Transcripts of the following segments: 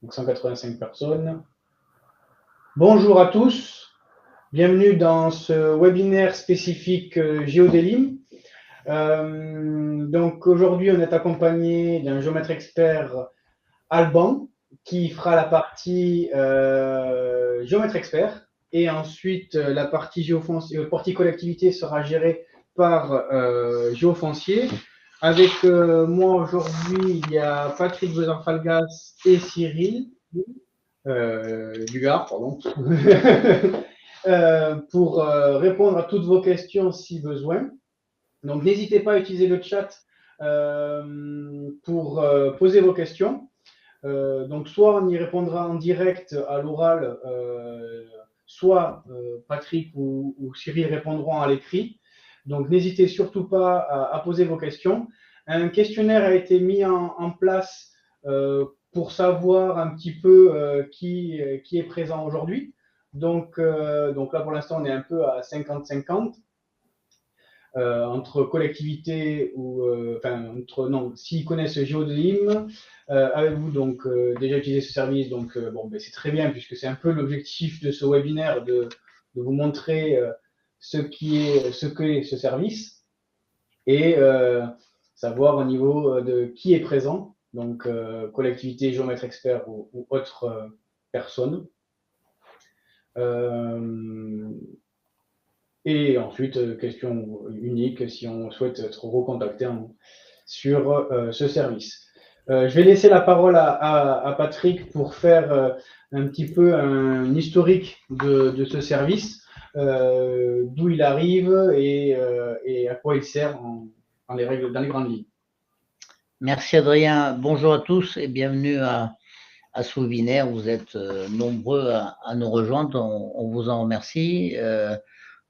Donc 185 personnes. Bonjour à tous, bienvenue dans ce webinaire spécifique Géodélim. Donc aujourd'hui, on est accompagné d'un géomètre expert Alban qui fera la partie géomètre expert, et ensuite la partie partie collectivité sera gérée par géofoncier. Avec moi aujourd'hui, il y a Patrick Besanfalgas et Cyril Dugard, pardon, pour répondre à toutes vos questions si besoin. Donc n'hésitez pas à utiliser le chat pour poser vos questions. Donc soit on y répondra en direct à l'oral, soit Patrick ou Cyril répondront à l'écrit. Donc n'hésitez surtout pas à poser vos questions. Un questionnaire a été mis en place pour savoir un petit peu qui est présent aujourd'hui. Donc là, pour l'instant, on est un peu à 50-50 entre collectivités ou s'ils connaissent Géodélim, avez-vous donc déjà utilisé ce service? Donc c'est très bien, puisque c'est un peu l'objectif de ce webinaire, de vous montrer ce qu'est ce service, et savoir au niveau de qui est présent, donc collectivité, géomètre expert ou autres personnes. Et ensuite, question unique, si on souhaite être recontacté sur ce service. Je vais laisser la parole à Patrick pour faire un petit peu un historique de ce service, d'où il arrive et à quoi il sert dans les grandes lignes. Merci Adrien, bonjour à tous et bienvenue à ce webinaire. Vous êtes nombreux à nous rejoindre, on vous en remercie.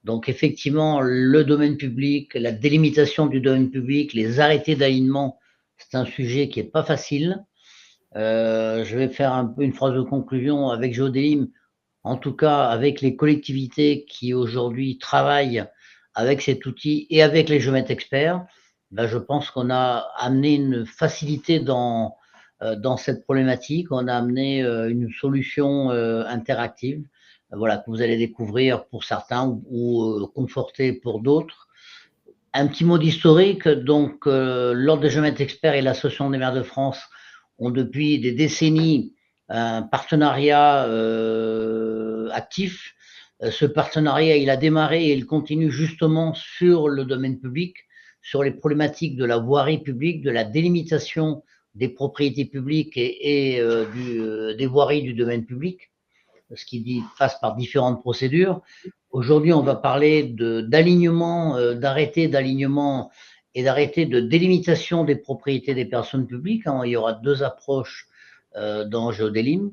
Donc effectivement, le domaine public, la délimitation du domaine public, les arrêtés d'alignement, c'est un sujet qui n'est pas facile. Je vais faire un peu une phrase de conclusion avec Géodélim, en tout cas avec les collectivités qui aujourd'hui travaillent avec cet outil et avec les géomètres experts. Je pense qu'on a amené une facilité dans cette problématique, on a amené une solution interactive, voilà, que vous allez découvrir pour certains ou conforter pour d'autres. Un petit mot d'historique, donc l'Ordre des géomètres experts et l'Association des maires de France ont depuis des décennies un partenariat actif. Ce partenariat, il a démarré et il continue justement sur le domaine public, sur les problématiques de la voirie publique, de la délimitation des propriétés publiques et des voiries du domaine public, ce qui passe par différentes procédures. Aujourd'hui, on va parler d'alignement, d'arrêté d'alignement et d'arrêté de délimitation des propriétés des personnes publiques. Il y aura deux approches dans Géodélim,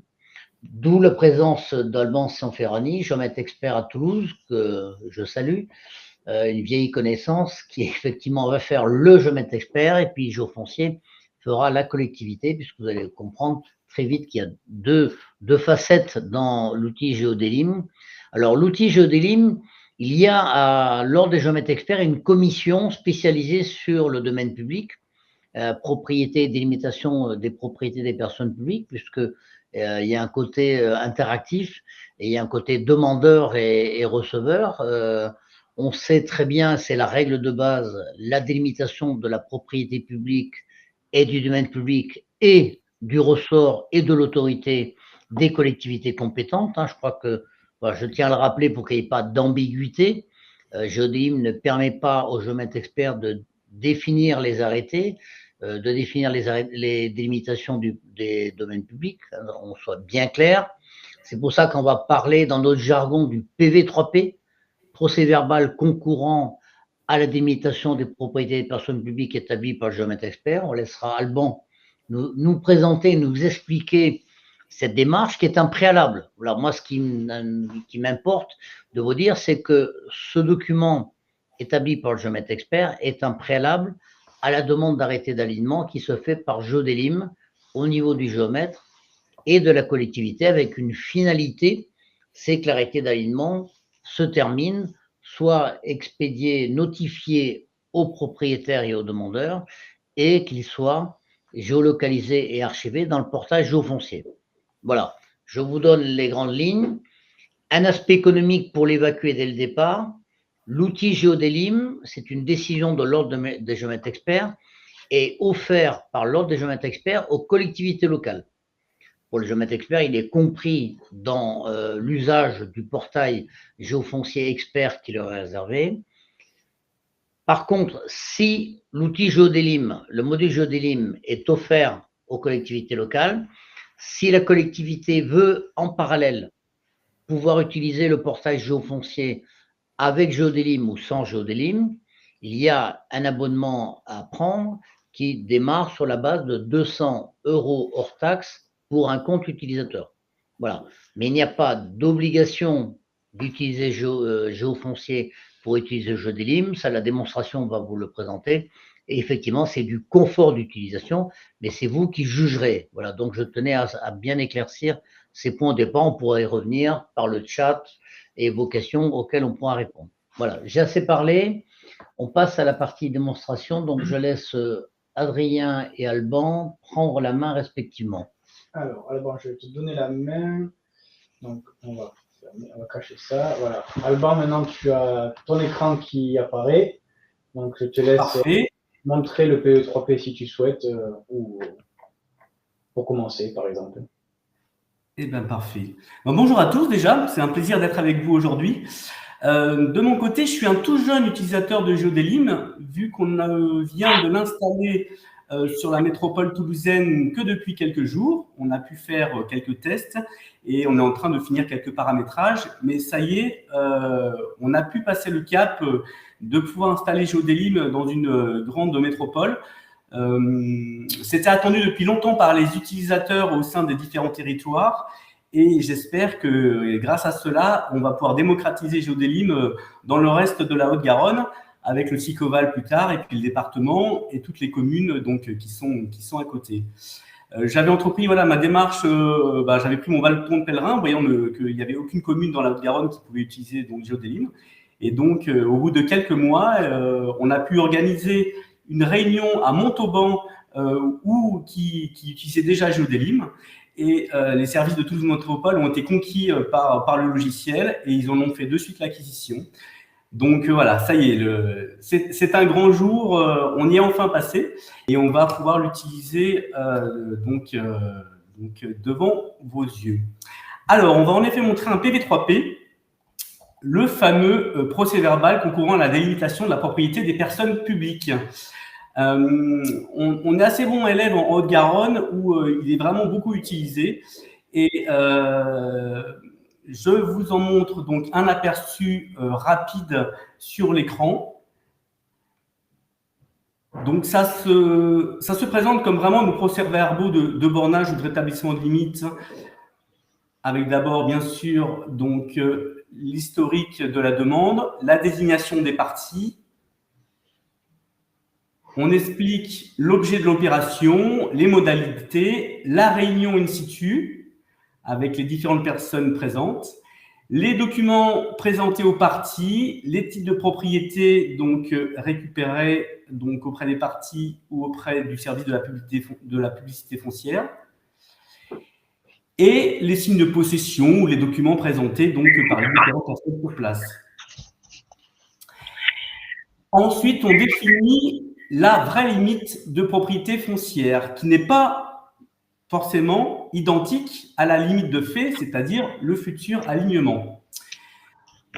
d'où la présence d'Alban Sanferrani, géomètre expert à Toulouse, que je salue, une vieille connaissance qui effectivement va faire le géomètre expert, et puis géofoncier fera la collectivité, puisque vous allez comprendre très vite qu'il y a deux facettes dans l'outil Géodélim. Alors l'outil Géodélim, il y a à l'Ordre des géomètres experts une commission spécialisée sur le domaine public, propriété et délimitation des propriétés des personnes publiques, puisque il y a un côté interactif et il y a un côté demandeur et receveur. On sait très bien, c'est la règle de base, la délimitation de la propriété publique et du domaine public et du ressort et de l'autorité des collectivités compétentes. Je crois que je tiens à le rappeler pour qu'il n'y ait pas d'ambiguïté. Géodélim ne permet pas aux géomètres experts de définir les arrêtés, de définir les délimitations des domaines publics, on soit bien clair. C'est pour ça qu'on va parler dans notre jargon du PV3P, procès-verbal concourant à la délimitation des propriétés des personnes publiques établies par le géomètre expert. On laissera Alban nous présenter, nous expliquer cette démarche qui est un préalable. Alors moi, ce qui m'importe de vous dire, c'est que ce document établi par le géomètre expert est un préalable à la demande d'arrêté d'alignement qui se fait par Géodélim au niveau du géomètre et de la collectivité, avec une finalité, c'est que l'arrêté d'alignement se termine, soit expédié, notifié aux propriétaires et aux demandeurs, et qu'il soit géolocalisé et archivé dans le portail géofoncier. Voilà, je vous donne les grandes lignes. Un aspect économique pour l'évacuer dès le départ. L'outil GeoDelim, c'est une décision de l'ordre des géomètres experts, est offert par l'ordre des géomètres experts aux collectivités locales. Pour les géomètres experts, il est compris dans l'usage du portail géofoncier expert qui leur est réservé. Par contre, si l'outil GeoDelim, le module GeoDelim est offert aux collectivités locales, si la collectivité veut en parallèle pouvoir utiliser le portail géofoncier avec GeoDelim ou sans GeoDelim, il y a un abonnement à prendre qui démarre sur la base de 200 € hors taxe pour un compte utilisateur. Voilà. Mais il n'y a pas d'obligation d'utiliser géofoncier pour utiliser GeoDelim. Ça, la démonstration va vous le présenter. Et effectivement, c'est du confort d'utilisation, mais c'est vous qui jugerez. Voilà. Donc, je tenais à bien éclaircir ces points au départ. On pourra y revenir par le chat et vos questions auxquelles on pourra répondre. Voilà, j'ai assez parlé. On passe à la partie démonstration. Donc, je laisse Adrien et Alban prendre la main respectivement. Alors, Alban, je vais te donner la main. Donc, on va cacher ça. Voilà. Alban, maintenant, tu as ton écran qui apparaît. Donc, je te laisse montrer le PE3P si tu souhaites, ou pour commencer, par exemple. Eh bien, parfait. Bon, bonjour à tous déjà, c'est un plaisir d'être avec vous aujourd'hui. De mon côté, je suis un tout jeune utilisateur de GeoDelim, vu qu'on vient de l'installer sur la métropole toulousaine que depuis quelques jours. On a pu faire quelques tests et on est en train de finir quelques paramétrages, mais ça y est, on a pu passer le cap de pouvoir installer GeoDelim dans une grande métropole. C'était attendu depuis longtemps par les utilisateurs au sein des différents territoires et j'espère que grâce à cela, on va pouvoir démocratiser GeoDelim dans le reste de la Haute-Garonne avec le Sicoval plus tard et puis le département et toutes les communes donc, qui sont à côté. J'avais entrepris ma démarche, j'avais pris mon bâton de pèlerin voyant qu'il n'y avait aucune commune dans la Haute-Garonne qui pouvait utiliser donc, GeoDelim. Et donc, au bout de quelques mois, on a pu organiser une réunion à Montauban qui utilisait déjà GeoDelim et les services de Toulouse Métropole ont été conquis par le logiciel et ils en ont fait de suite l'acquisition. Donc voilà, ça y est, c'est un grand jour, on y est enfin passé et on va pouvoir l'utiliser devant vos yeux. Alors, on va en effet montrer un PV3P, le fameux procès-verbal concourant à la délimitation de la propriété des personnes publiques. On est assez bon élève en Haute-Garonne où il est vraiment beaucoup utilisé et je vous en montre donc un aperçu rapide sur l'écran. Donc ça se présente comme vraiment nos procès-verbaux de bornage ou de rétablissement de limites, avec d'abord bien sûr donc l'historique de la demande, la désignation des parties. On explique l'objet de l'opération, les modalités, la réunion in situ avec les différentes personnes présentes, les documents présentés aux parties, les titres de propriété donc récupérés donc auprès des parties ou auprès du service de la publicité foncière, et les signes de possession ou les documents présentés donc par les différentes personnes sur place. Ensuite, on définit la vraie limite de propriété foncière, qui n'est pas forcément identique à la limite de fait, c'est-à-dire le futur alignement.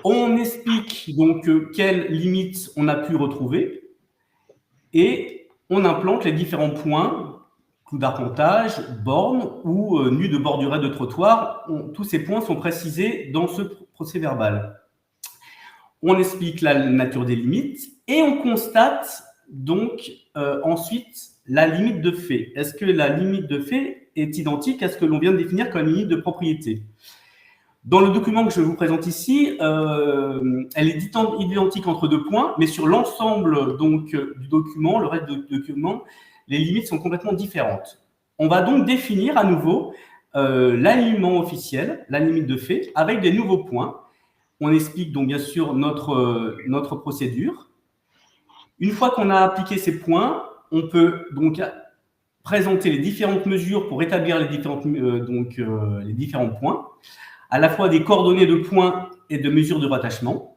On explique donc quelles limites on a pu retrouver et on implante les différents points, clous d'arpentage, bornes ou nus de bordurée de trottoir. Tous ces points sont précisés dans ce procès-verbal. On explique la nature des limites et on constate donc ensuite la limite de fait. Est-ce que la limite de fait est identique à ce que l'on vient de définir comme limite de propriété? Dans le document que je vous présente ici, elle est identique entre deux points, mais sur l'ensemble donc du document, le reste du document, les limites sont complètement différentes. On va donc définir à nouveau l'alignement officiel, la limite de fait, avec des nouveaux points. On explique donc bien sûr notre procédure. Une fois qu'on a appliqué ces points, on peut donc présenter les différentes mesures pour établir les différents points, à la fois des coordonnées de points et de mesures de rattachement.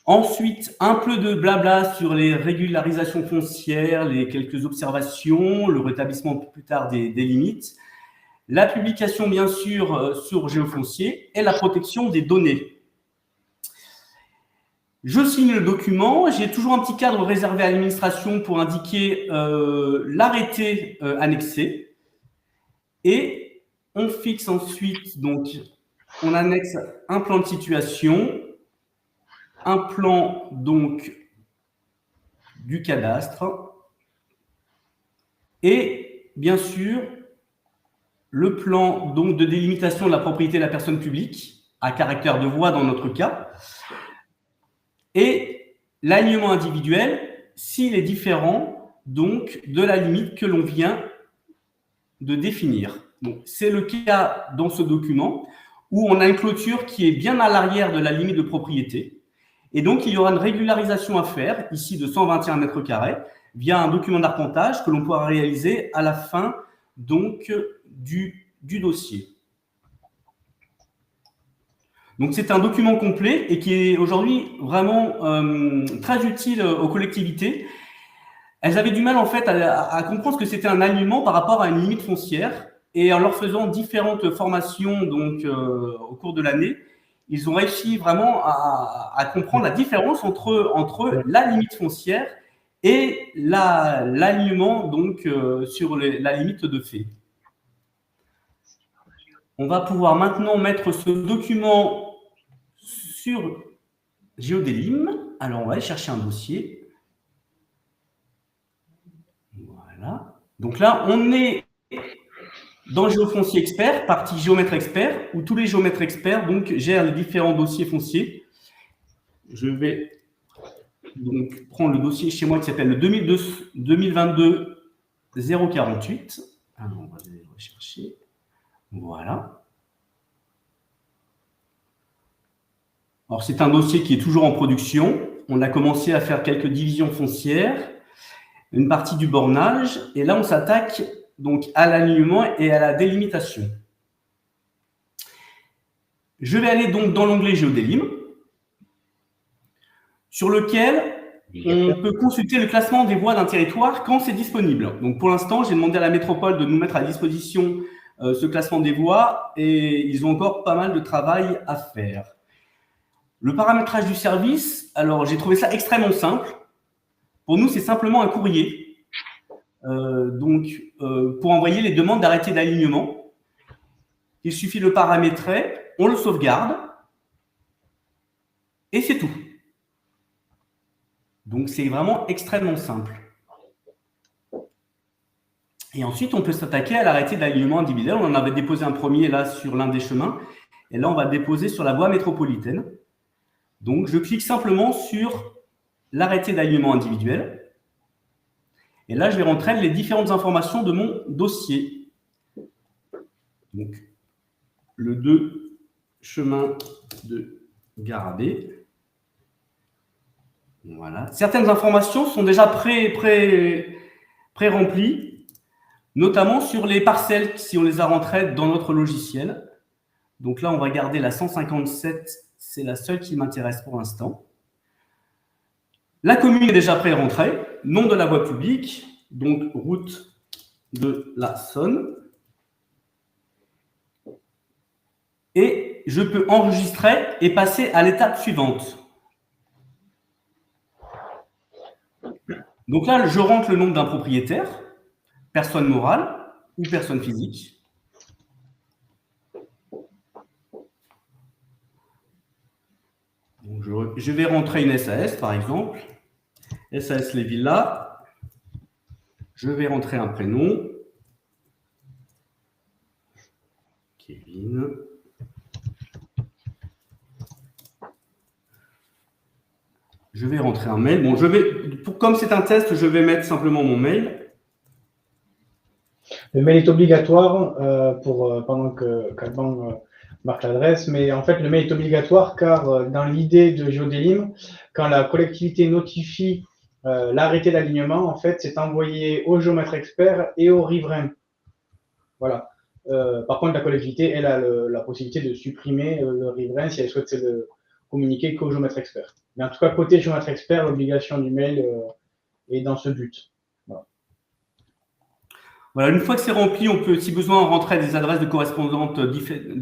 Ensuite, un peu de blabla sur les régularisations foncières, les quelques observations, le rétablissement plus tard des limites, la publication bien sûr sur Géofoncier et la protection des données. Je signe le document, j'ai toujours un petit cadre réservé à l'administration pour indiquer l'arrêté annexé et on fixe ensuite, donc on annexe un plan de situation, un plan donc du cadastre et bien sûr le plan donc de délimitation de la propriété de la personne publique à caractère de voie dans notre cas et l'alignement individuel s'il est différent donc de la limite que l'on vient de définir. Donc c'est le cas dans ce document où on a une clôture qui est bien à l'arrière de la limite de propriété. Et donc, il y aura une régularisation à faire, ici de 121 mètres carrés, via un document d'arpentage que l'on pourra réaliser à la fin donc, du dossier. Donc, c'est un document complet et qui est aujourd'hui vraiment très utile aux collectivités. Elles avaient du mal en fait à comprendre ce que c'était un alignement par rapport à une limite foncière. Et en leur faisant différentes formations donc, au cours de l'année, ils ont réussi vraiment à comprendre la différence entre la limite foncière et l'alignement donc sur la limite de fait. On va pouvoir maintenant mettre ce document sur Géodelim. Alors, on va aller chercher un dossier. Voilà. Donc là, on est dans Géofoncier Expert, partie géomètre expert, où tous les géomètres experts donc, gèrent les différents dossiers fonciers. Je vais donc prendre le dossier chez moi qui s'appelle le 2022-048. Alors, on va aller rechercher. Voilà. Alors, c'est un dossier qui est toujours en production. On a commencé à faire quelques divisions foncières, une partie du bornage, et là, on s'attaque donc à l'alignement et à la délimitation. Je vais aller donc dans l'onglet Géodelim, sur lequel on peut consulter le classement des voies d'un territoire quand c'est disponible. Donc pour l'instant, j'ai demandé à la métropole de nous mettre à disposition ce classement des voies et ils ont encore pas mal de travail à faire. Le paramétrage du service, alors j'ai trouvé ça extrêmement simple. Pour nous, c'est simplement un courrier. Pour envoyer les demandes d'arrêté d'alignement, il suffit de le paramétrer, on le sauvegarde et c'est tout. Donc, c'est vraiment extrêmement simple. Et ensuite, on peut s'attaquer à l'arrêté d'alignement individuel. On en avait déposé un premier là sur l'un des chemins et là, on va le déposer sur la voie métropolitaine. Donc, je clique simplement sur l'arrêté d'alignement individuel. Et là, je vais rentrer les différentes informations de mon dossier. Donc, le 2 chemin de Garabé. Voilà. Certaines informations sont déjà pré-remplies, notamment sur les parcelles, si on les a rentrées dans notre logiciel. Donc là, on va garder la 157, c'est la seule qui m'intéresse pour l'instant. La commune est déjà pré-rentrée, nom de la voie publique, donc route de la Saône. Et je peux enregistrer et passer à l'étape suivante. Donc là, je rentre le nom d'un propriétaire, personne morale ou personne physique. Donc je vais rentrer une SAS, par exemple. SAS Les Villas. Je vais rentrer un prénom. Kevin. Je vais rentrer un mail. Bon, comme c'est un test, je vais mettre simplement mon mail. Le mail est obligatoire pendant qu'Alban marque l'adresse, mais en fait, le mail est obligatoire car dans l'idée de Géodelim, quand la collectivité notifie l'arrêté d'alignement, en fait, c'est envoyé au géomètre expert et au riverain. Voilà. Par contre, la collectivité, elle a la possibilité de supprimer le riverain si elle souhaite le communiquer qu'au géomètre expert. Mais en tout cas, côté géomètre expert, l'obligation du mail est dans ce but. Voilà. Voilà, une fois que c'est rempli, on peut, si besoin, rentrer des adresses de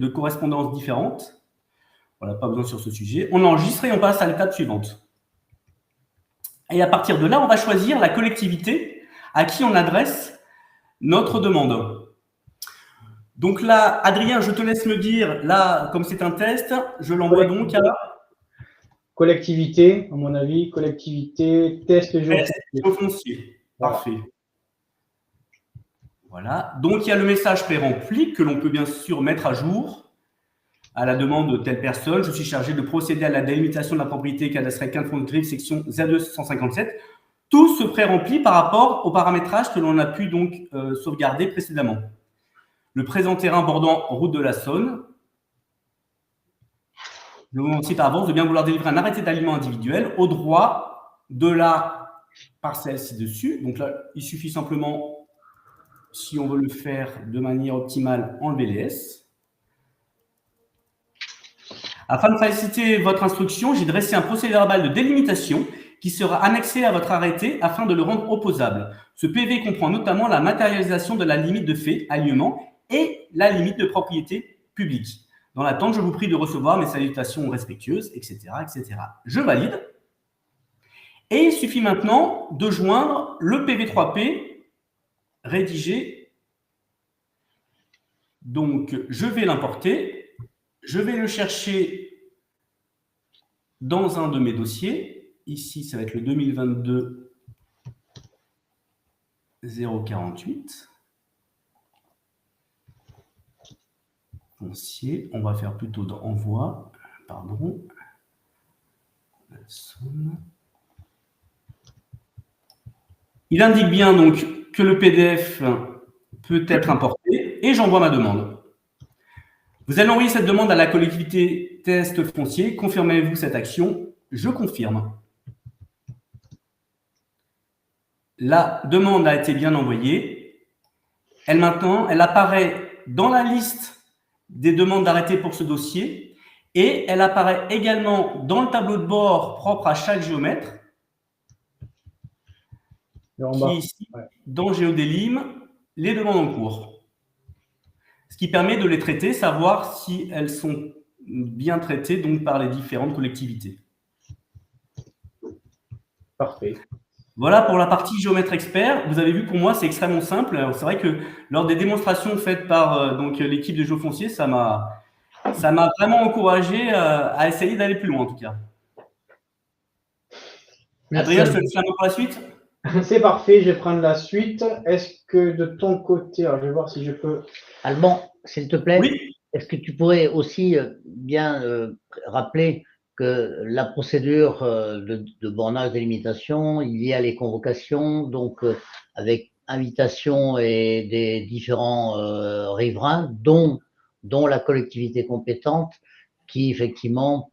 correspondance différentes. Voilà, pas besoin sur ce sujet. On enregistre et on passe à l'étape suivante. Et à partir de là, on va choisir la collectivité à qui on adresse notre demande. Donc là, Adrien, je te laisse me dire, là, comme c'est un test, je l'envoie donc à la collectivité, à mon avis, collectivité, test géofoncier. Parfait. Voilà. Donc, il y a le message pré-rempli que l'on peut bien sûr mettre à jour à la demande de telle personne. Je suis chargé de procéder à la délimitation de la propriété cadastrale Quinte-Fontenay, section 0257. Tout se pré-remplit par rapport au paramétrage que l'on a pu donc sauvegarder précédemment. Le présent terrain bordant route de la Saône. Je vous remercie par avance de bien vouloir délivrer un arrêté d'aliment individuel au droit de la parcelle ci-dessus. Donc là, il suffit simplement, si on veut le faire de manière optimale, enlever les S. Afin de faciliter votre instruction, j'ai dressé un procès-verbal de délimitation qui sera annexé à votre arrêté afin de le rendre opposable. Ce PV comprend notamment la matérialisation de la limite de fait, alignement, et la limite de propriété publique. Dans l'attente, je vous prie de recevoir mes salutations respectueuses, etc., etc. Je valide. Et il suffit maintenant de joindre le PV3P rédigé. Donc, je vais l'importer. Je vais le chercher dans un de mes dossiers. Ici, ça va être le 2022 048. Foncier. On va faire plutôt dans envoi. Pardon. Il indique bien donc que le PDF peut être importé et j'envoie ma demande. Vous allez envoyer cette demande à la collectivité test foncier. Confirmez-vous cette action? Je confirme. La demande a été bien envoyée. Elle apparaît dans la liste des demandes d'arrêté pour ce dossier et elle apparaît également dans le tableau de bord propre à chaque géomètre. Qui est ici, dans GeoDelim, les demandes en cours. Ce qui permet de les traiter, savoir si elles sont bien traitées donc, par les différentes collectivités. Parfait. Voilà pour la partie géomètre expert. Vous avez vu, pour moi, c'est extrêmement simple. C'est vrai que lors des démonstrations faites par l'équipe de GeoFoncier, ça m'a vraiment encouragé à essayer d'aller plus loin, en tout cas. Adrien, je te laisse la main pour la suite. C'est parfait, je vais prendre la suite. Est-ce que de ton côté, alors je vais voir si je peux… Alban, s'il te plaît, oui. Est-ce que tu pourrais aussi bien rappeler que la procédure de bornage délimitation, il y a les convocations, donc avec invitation et des différents riverains, dont la collectivité compétente, qui effectivement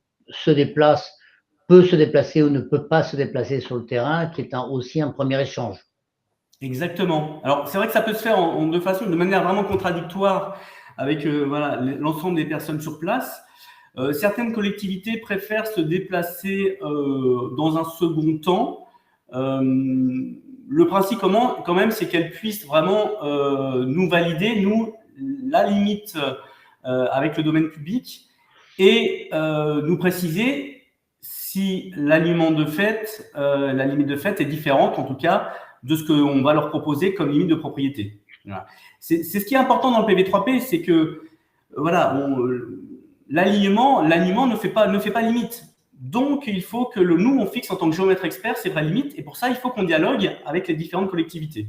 peut se déplacer ou ne peut pas se déplacer sur le terrain, qui est aussi un premier échange. Exactement. Alors, c'est vrai que ça peut se faire de manière vraiment contradictoire avec l'ensemble des personnes sur place. Certaines collectivités préfèrent se déplacer dans un second temps. Le principe, quand même, c'est qu'elles puissent vraiment nous valider, la limite avec le domaine public et nous préciser si la limite de fait est différente, en tout cas, de ce qu'on va leur proposer comme limite de propriété. Voilà. C'est ce qui est important dans le PV3P, c'est que l'alignement ne fait pas limite. Donc, il faut que nous, on fixe en tant que géomètre expert ces vraies limites, et pour ça, il faut qu'on dialogue avec les différentes collectivités.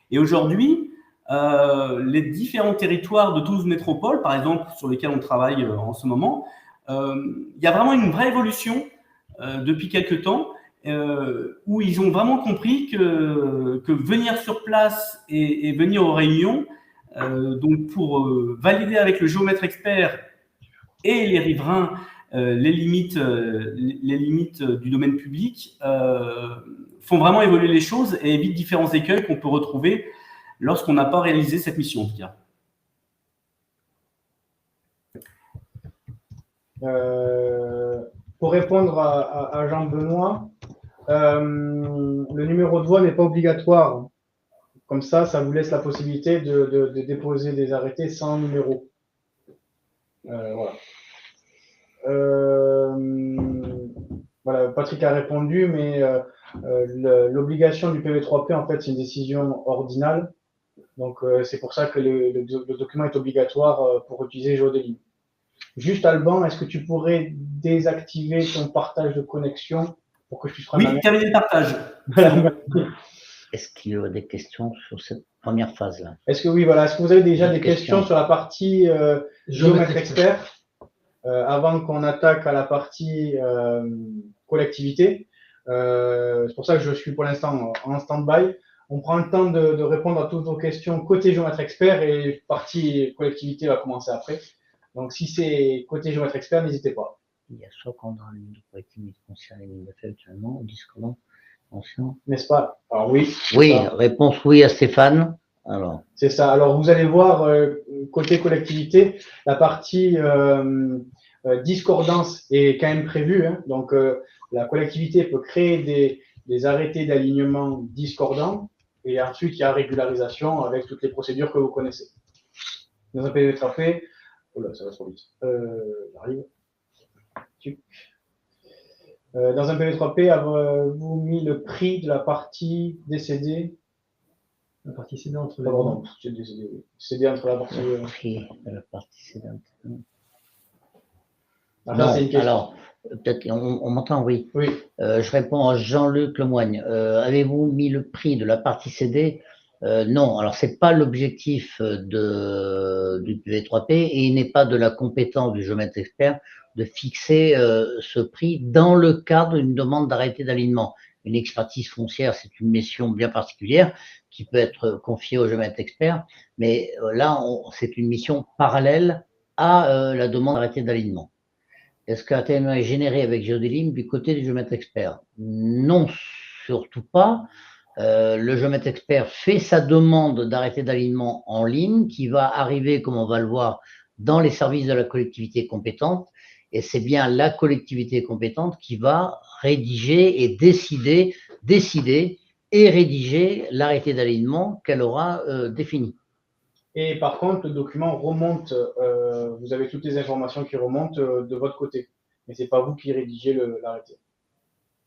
Et aujourd'hui, les différents territoires de 12 métropoles, par exemple, sur lesquels on travaille en ce moment, il y a vraiment une vraie évolution depuis quelques temps, où ils ont vraiment compris que venir sur place et venir aux réunions, donc pour valider avec le géomètre expert et les riverains les limites du domaine public font vraiment évoluer les choses et évitent différents écueils qu'on peut retrouver lorsqu'on n'a pas réalisé cette mission, en tout cas. Pour répondre à Jean-Benoît, le numéro de voie n'est pas obligatoire. Comme ça vous laisse la possibilité de déposer des arrêtés sans numéro. Voilà. Voilà, Patrick a répondu, mais l'obligation du PV3P, en fait, c'est une décision ordinale. Donc, c'est pour ça que le document est obligatoire pour utiliser GeoDelim. Juste, Alban, est-ce que tu pourrais désactiver ton partage de connexion pour que je puisse prendre la main? Oui, terminer le partage. Est-ce qu'il y a des questions sur cette première phase-là? Est-ce que oui, voilà. Est-ce que vous avez déjà des questions sur la partie géomètre expert avant qu'on attaque à la partie collectivité? C'est pour ça que je suis pour l'instant en stand-by. On prend le temps de répondre à toutes vos questions côté géomètre expert et partie collectivité va commencer après. Donc, si c'est côté géomètre expert, n'hésitez pas. Il y a soit qu'on a une ligne de collectivité foncière et une de fait actuellement, ou discordant ancien. N'est-ce pas? Alors oui. Oui, réponse oui à Stéphane. Alors. C'est ça. Alors, vous allez voir côté collectivité, la partie discordance est quand même prévue. Hein. Donc, la collectivité peut créer des arrêtés d'alignement discordants et ensuite il y a régularisation avec toutes les procédures que vous connaissez. Dans un PV3P, oh là, ça va trop vite. J'arrive. Dans un PV3P, avez-vous mis le prix de la partie décédée? La partie cédée entre les pardon, cédée entre la partie. Le prix de la partie cédante. Non, c'est une question. Alors, peut-être, on m'entend, oui. Oui. Je réponds à Jean-Luc Lemoigne. Avez-vous mis le prix de la partie cédée? Non, alors c'est pas l'objectif du PV3P et il n'est pas de la compétence du géomètre expert de fixer ce prix dans le cadre d'une demande d'arrêté d'alignement. Une expertise foncière, c'est une mission bien particulière qui peut être confiée au géomètre expert, mais là, c'est une mission parallèle à la demande d'arrêté d'alignement. Est-ce qu'un TME est généré avec GeoDelim du côté du géomètre expert? Non, surtout pas. Le géomètre expert fait sa demande d'arrêté d'alignement en ligne qui va arriver, comme on va le voir, dans les services de la collectivité compétente. Et c'est bien la collectivité compétente qui va rédiger et décider et rédiger l'arrêté d'alignement qu'elle aura défini. Et par contre, le document remonte, vous avez toutes les informations qui remontent de votre côté. Mais ce n'est pas vous qui rédigez l'arrêté.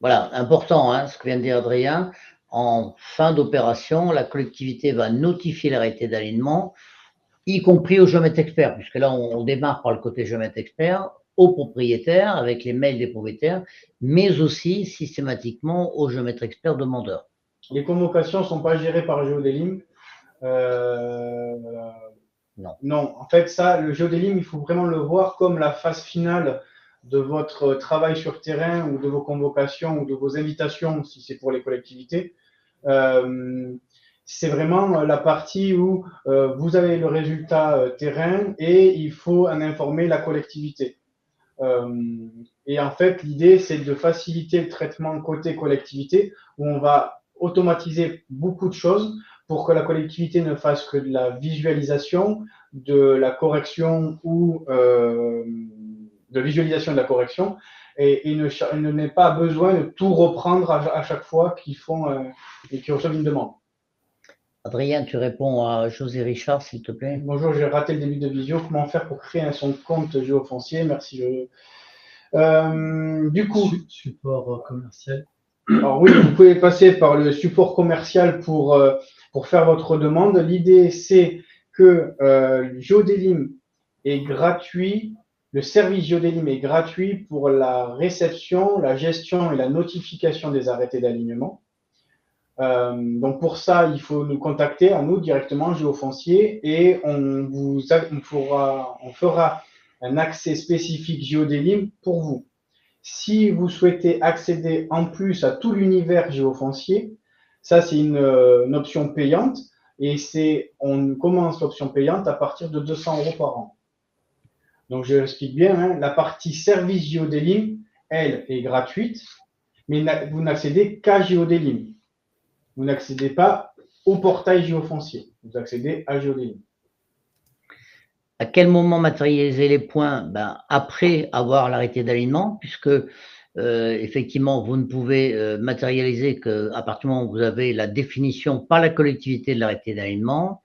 Voilà, important, hein, ce que vient de dire Adrien. En fin d'opération, la collectivité va notifier l'arrêté d'alignement, y compris au géomètre expert, puisque là, on démarre par le côté géomètre expert, aux propriétaires, avec les mails des propriétaires, mais aussi systématiquement au géomètre expert demandeur. Les convocations ne sont pas gérées par GeoDelim. Non. Non, en fait, ça, le GeoDelim, il faut vraiment le voir comme la phase finale de votre travail sur terrain ou de vos convocations ou de vos invitations, si c'est pour les collectivités. C'est vraiment la partie où vous avez le résultat terrain et il faut en informer la collectivité. Et en fait, l'idée, c'est de faciliter le traitement côté collectivité où on va automatiser beaucoup de choses pour que la collectivité ne fasse que de la visualisation, de la correction ou de visualisation de la correction et il n'est pas besoin de tout reprendre à chaque fois qu'ils font et qu'ils reçoivent une demande. Adrien, tu réponds à José Richard, s'il te plaît. Bonjour, j'ai raté le début de visio. Comment faire pour créer son compte géofoncier? Merci. Du coup, support commercial. Alors oui, vous pouvez passer par le support commercial pour faire votre demande. L'idée, c'est que GeoDelim est gratuit. Le service GeoDelim est gratuit pour la réception, la gestion et la notification des arrêtés d'alignement. Donc pour ça, il faut nous contacter à nous directement, Géofoncier, et on fera un accès spécifique GeoDelim pour vous. Si vous souhaitez accéder en plus à tout l'univers géofoncier, ça c'est une option payante et on commence l'option payante à partir de 200 € par an. Donc, je l'explique bien, hein, la partie service Géodélim, elle, est gratuite, mais vous n'accédez qu'à Géodélim. Vous n'accédez pas au portail géofoncier. Vous accédez à Géodélim. À quel moment matérialiser les points? Ben, après avoir l'arrêté d'alignement, puisque effectivement, vous ne pouvez matérialiser qu'à partir du moment où vous avez la définition par la collectivité de l'arrêté d'alignement.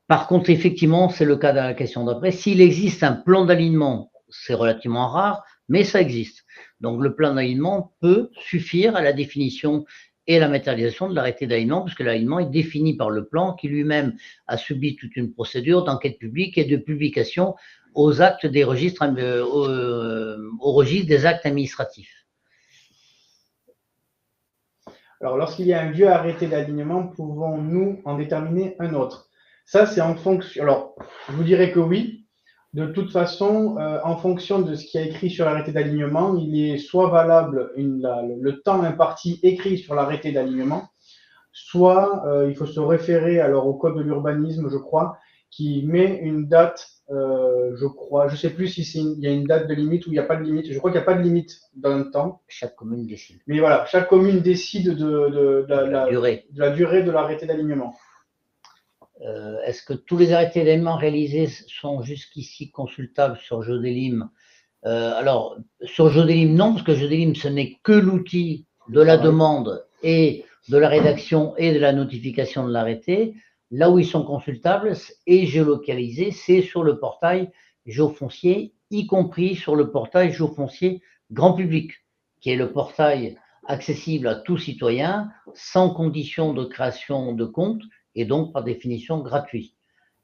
Par contre, effectivement, c'est le cas de la question d'après. S'il existe un plan d'alignement, c'est relativement rare, mais ça existe. Donc, le plan d'alignement peut suffire à la définition et la matérialisation de l'arrêté d'alignement, puisque l'alignement est défini par le plan qui lui-même a subi toute une procédure d'enquête publique et de publication aux actes des registres, au registre des actes administratifs. Alors, lorsqu'il y a un vieux arrêté d'alignement, pouvons-nous en déterminer un autre? Ça, c'est en fonction. Alors, je vous dirais que oui. De toute façon, en fonction de ce qui est écrit sur l'arrêté d'alignement, il est soit valable le temps imparti écrit sur l'arrêté d'alignement, soit il faut se référer alors au code de l'urbanisme, je crois, qui met une date, je crois, je ne sais plus s'il y a une date de limite ou il n'y a pas de limite. Je crois qu'il n'y a pas de limite dans le temps. Chaque commune décide. Mais voilà, chaque commune décide de la durée de l'arrêté d'alignement. Est-ce que tous les arrêtés d'alignement réalisés sont jusqu'ici consultables sur Géodélim? Alors, sur Géodélim, non, parce que Géodélim, ce n'est que l'outil de la demande et de la rédaction et de la notification de l'arrêté. Là où ils sont consultables et géolocalisés, c'est sur le portail géofoncier, y compris sur le portail géofoncier grand public, qui est le portail accessible à tout citoyen, sans condition de création de compte, et donc par définition gratuit.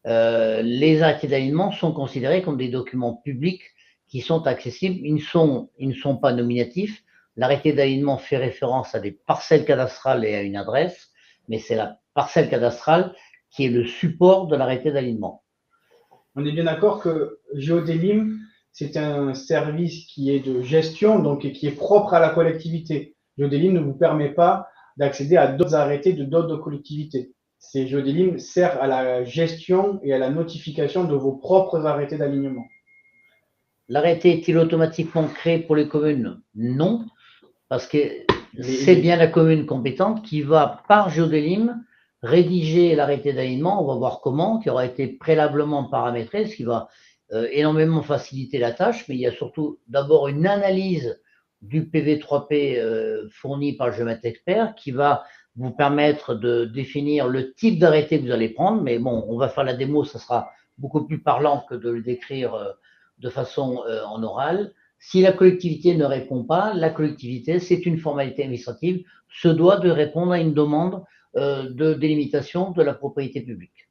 Les arrêtés d'alignement sont considérés comme des documents publics qui sont accessibles. Ils ne sont pas nominatifs. L'arrêté d'alignement fait référence à des parcelles cadastrales et à une adresse, mais c'est la parcelle cadastrale qui est le support de l'arrêté d'alignement. On est bien d'accord que Géodélim, c'est un service qui est de gestion, donc qui est propre à la collectivité. Géodélim ne vous permet pas d'accéder à d'autres arrêtés de d'autres collectivités. Géodélim sert à la gestion et à la notification de vos propres arrêtés d'alignement. L'arrêté est-il automatiquement créé pour les communes? Non, parce que c'est bien la commune compétente qui va, par Géodélim, rédiger l'arrêté d'alignement. On va voir comment, qui aura été préalablement paramétré, ce qui va énormément faciliter la tâche, mais il y a surtout d'abord une analyse du PV3P fourni par le géomètre expert qui va vous permettre de définir le type d'arrêté que vous allez prendre, mais bon, on va faire la démo, ça sera beaucoup plus parlant que de le décrire de façon en orale. Si la collectivité ne répond pas, la collectivité, c'est une formalité administrative, se doit de répondre à une demande de délimitation de la propriété publique.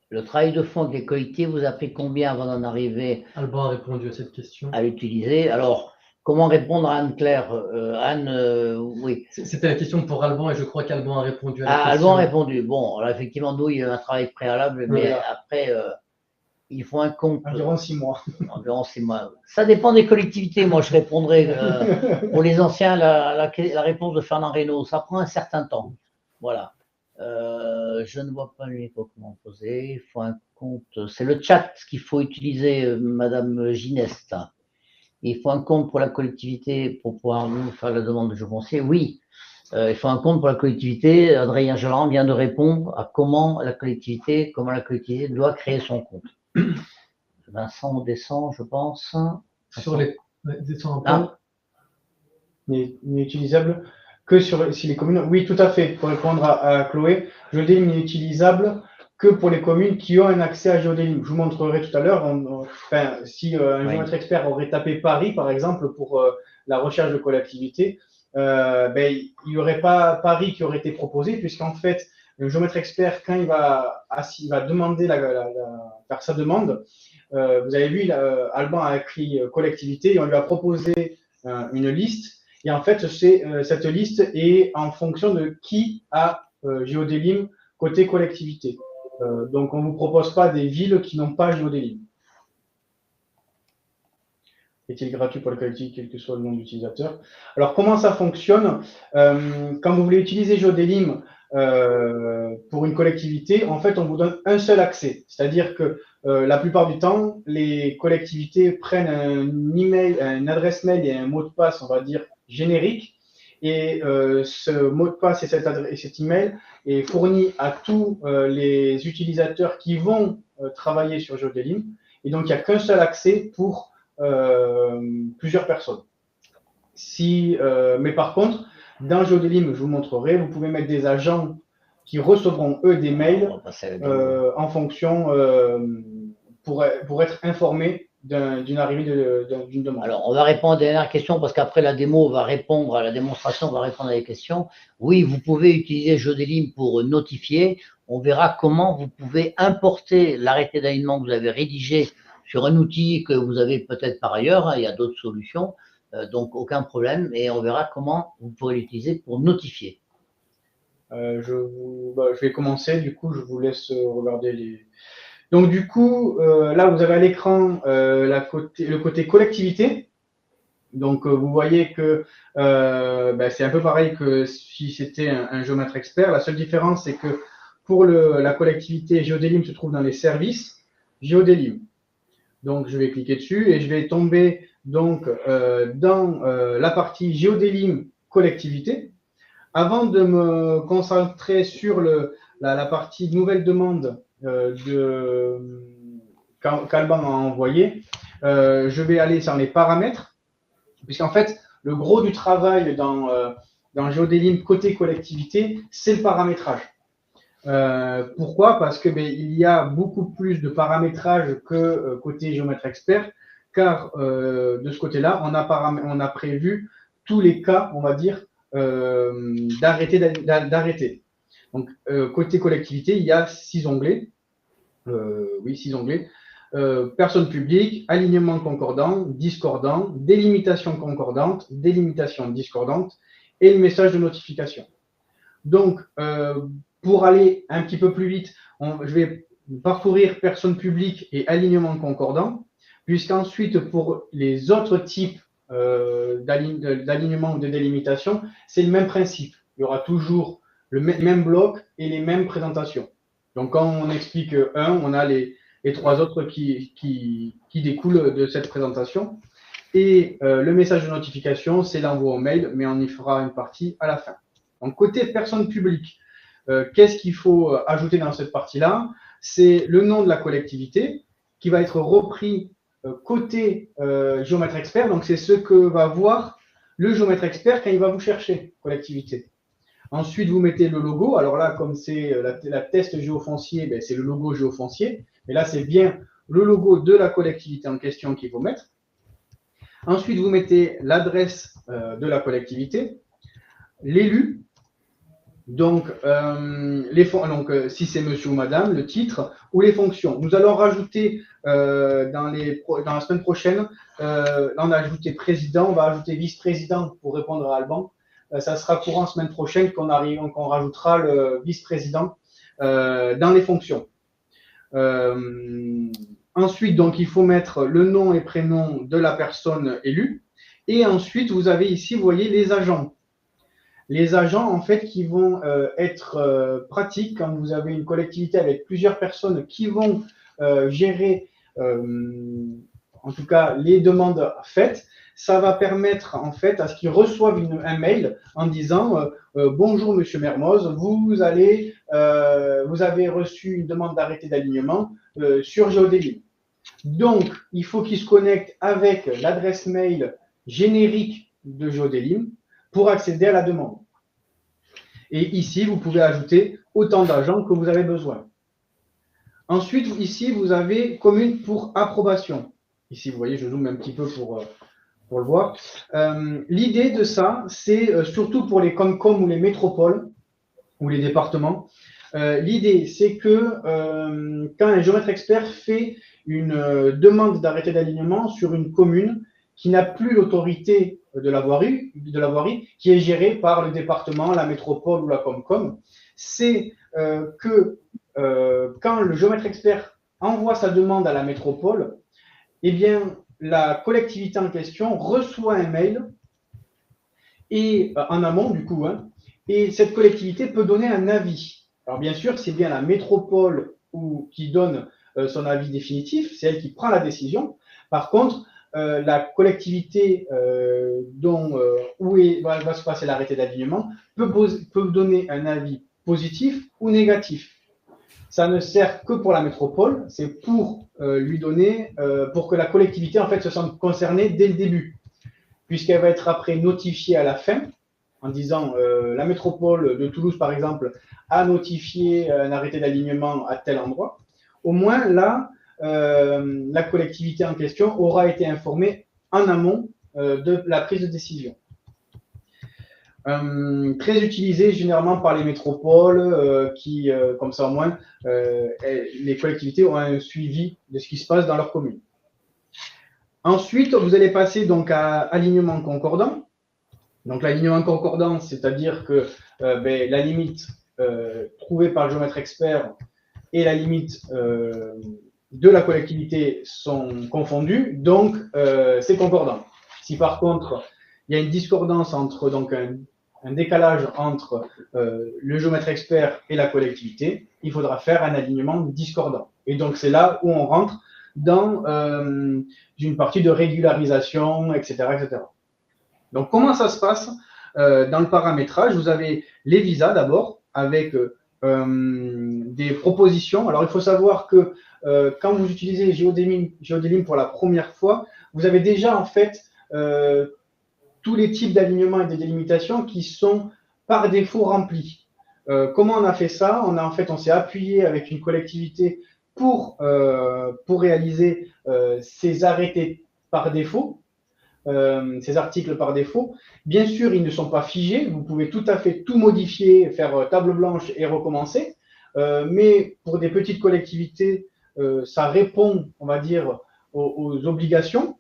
Le travail de fond avec les collectivités vous a pris combien avant d'en arriver Alban a répondu à cette question. À l'utiliser. Alors, comment répondre à Anne-Claire? Oui. C'était la question pour Alban et je crois qu'Alban a répondu à la question. Alban a répondu. Bon, alors effectivement, nous, il y a un travail préalable, mais après, il faut un compte. Environ 6 mois. Environ 6 mois. Ça dépend des collectivités. Moi, je répondrai pour les anciens, la réponse de Fernand Reynaud. Ça prend un certain temps. Voilà. Je ne vois pas les comment poser. Il faut un compte. C'est le chat qu'il faut utiliser, Madame Gineste. Il faut un compte pour la collectivité pour pouvoir nous faire la demande de géofoncier. Oui, il faut un compte pour la collectivité. Adrien Jalan vient de répondre à comment la collectivité doit créer son compte. Vincent descend, je pense. Sur les descend un peu. N'est utilisable que si les communes. Oui, tout à fait. Pour répondre à Chloé, Géodélim n'est utilisable que pour les communes qui ont un accès à Géodélim. Je vous montrerai tout à l'heure. Si un géomètre expert aurait tapé Paris, par exemple, pour la recherche de collectivité, il n'y aurait pas Paris qui aurait été proposé, puisqu'en fait, le géomètre expert, quand il va demander faire sa demande, vous avez vu, Alban a écrit collectivité et on lui a proposé une liste. Et en fait, cette liste est en fonction de qui a Géodélim côté collectivité. Donc, on ne vous propose pas des villes qui n'ont pas Géodélim. Est-il gratuit pour le collectivité, quel que soit le nom d'utilisateur? Alors, comment ça fonctionne? Quand vous voulez utiliser Géodélim, pour une collectivité, en fait, on vous donne un seul accès. C'est-à-dire que la plupart du temps, les collectivités prennent un email, une adresse mail et un mot de passe, on va dire, générique. Et ce mot de passe et cet email est fourni à tous les utilisateurs qui vont travailler sur GeoDelim. Et donc, il n'y a qu'un seul accès pour plusieurs personnes. Mais par contre, dans GeoDelim, je vous montrerai, vous pouvez mettre des agents qui recevront, eux, des mails en fonction pour être informés d'une arrivée d'une demande. Alors, on va répondre à la dernière question parce qu'après la démo, on va répondre à la démonstration, on va répondre à les questions. Oui, vous pouvez utiliser GeoDelim pour notifier. On verra comment vous pouvez importer l'arrêté d'alignement que vous avez rédigé sur un outil que vous avez peut-être par ailleurs. Il y a d'autres solutions, donc aucun problème. Et on verra comment vous pourrez l'utiliser pour notifier. Je vais commencer. Du coup, je vous laisse regarder les… Donc, du coup, là, vous avez à l'écran le côté collectivité. Donc, vous voyez que c'est un peu pareil que si c'était un géomètre expert. La seule différence, c'est que pour la collectivité, GeoDelim se trouve dans les services GeoDelim. Donc, je vais cliquer dessus et je vais tomber donc, dans la partie GeoDelim collectivité. Avant de me concentrer sur la partie nouvelle demande qu'Alban a envoyé, je vais aller sur les paramètres, puisqu'en fait, le gros du travail dans GeoDelim côté collectivité, c'est le paramétrage. Pourquoi? Parce que il y a beaucoup plus de paramétrage que côté géomètre expert, car de ce côté-là, on a prévu tous les cas, on va dire, d'arrêter. Donc, côté collectivité, il y a 6 onglets. 6 onglets. Personne publique, alignement concordant, discordant, délimitation concordante, délimitation discordante et le message de notification. Donc, pour aller un petit peu plus vite, je vais parcourir personne publique et alignement concordant, puisqu'ensuite, pour les autres types d'alignement ou de délimitation, c'est le même principe. Il y aura toujours le même bloc et les mêmes présentations. Donc, quand on explique un, on a les 3 autres qui découlent de cette présentation. Et le message de notification, c'est l'envoi au mail, mais on y fera une partie à la fin. Donc, côté personne publique, qu'est-ce qu'il faut ajouter dans cette partie-là? C'est le nom de la collectivité qui va être repris côté géomètre expert. Donc, c'est ce que va voir le géomètre expert quand il va vous chercher, collectivité. Ensuite, vous mettez le logo. Alors là, comme c'est la test géofoncier, c'est le logo géofoncier. Mais là, c'est bien le logo de la collectivité en question qu'il faut mettre. Ensuite, vous mettez l'adresse de la collectivité, l'élu. Donc, si c'est monsieur ou madame, le titre ou les fonctions. Nous allons rajouter dans la semaine prochaine, là on a ajouté président, on va ajouter vice-président pour répondre à Alban. Ça sera courant semaine prochaine qu'on rajoutera le vice-président dans les fonctions. Ensuite, donc, il faut mettre le nom et prénom de la personne élue. Et ensuite, vous avez ici, vous voyez, les agents. Les agents, en fait, qui vont être pratiques quand vous avez une collectivité avec plusieurs personnes qui vont gérer, en tout cas, les demandes faites. Ça va permettre, en fait, à ce qu'ils reçoivent un mail en disant bonjour, monsieur Mermoz, vous avez reçu une demande d'arrêté d'alignement sur GeoDelim. Donc, il faut qu'ils se connectent avec l'adresse mail générique de GeoDelim pour accéder à la demande. Et ici, vous pouvez ajouter autant d'agents que vous avez besoin. Ensuite, ici, vous avez commune pour approbation. Ici, vous voyez, je zoome un petit peu pour le voir. L'idée de ça, c'est surtout pour les Comcom ou les métropoles ou les départements. L'idée, c'est que quand un géomètre expert fait une demande d'arrêté d'alignement sur une commune qui n'a plus l'autorité de la voirie, qui est gérée par le département, la métropole ou la Comcom, c'est que quand le géomètre expert envoie sa demande à la métropole, eh bien, la collectivité en question reçoit un mail et en amont du coup, et cette collectivité peut donner un avis. Alors bien sûr, c'est bien la métropole qui donne son avis définitif, c'est elle qui prend la décision. Par contre, la collectivité où va se passer l'arrêté d'alignement peut donner un avis positif ou négatif. Ça ne sert que pour la métropole, c'est pour lui donner, pour que la collectivité en fait se sente concernée dès le début, puisqu'elle va être après notifiée à la fin, en disant la métropole de Toulouse par exemple a notifié un arrêté d'alignement à tel endroit. Au moins là, la collectivité en question aura été informée en amont de la prise de décision. Très utilisé généralement par les métropoles qui, comme ça au moins, les collectivités ont un suivi de ce qui se passe dans leur commune. Ensuite, vous allez passer donc à alignement concordant. Donc l'alignement concordant, c'est-à-dire que la limite trouvée par le géomètre expert et la limite de la collectivité sont confondues, donc c'est concordant. Si par contre, il y a une discordance entre donc un décalage entre le géomètre expert et la collectivité, il faudra faire un alignement discordant. Et donc, c'est là où on rentre dans une partie de régularisation, etc., etc. Donc, comment ça se passe dans le paramétrage? Vous avez les visas d'abord, avec des propositions. Alors, il faut savoir que quand vous utilisez GeoDelim pour la première fois, vous avez déjà en fait tous les types d'alignements et de délimitations qui sont par défaut remplis. Comment on a fait ça? On s'est appuyé avec une collectivité pour réaliser ces arrêtés par défaut, ces articles par défaut. Bien sûr, ils ne sont pas figés. Vous pouvez tout à fait tout modifier, faire table blanche et recommencer. Mais pour des petites collectivités, ça répond, on va dire, aux obligations.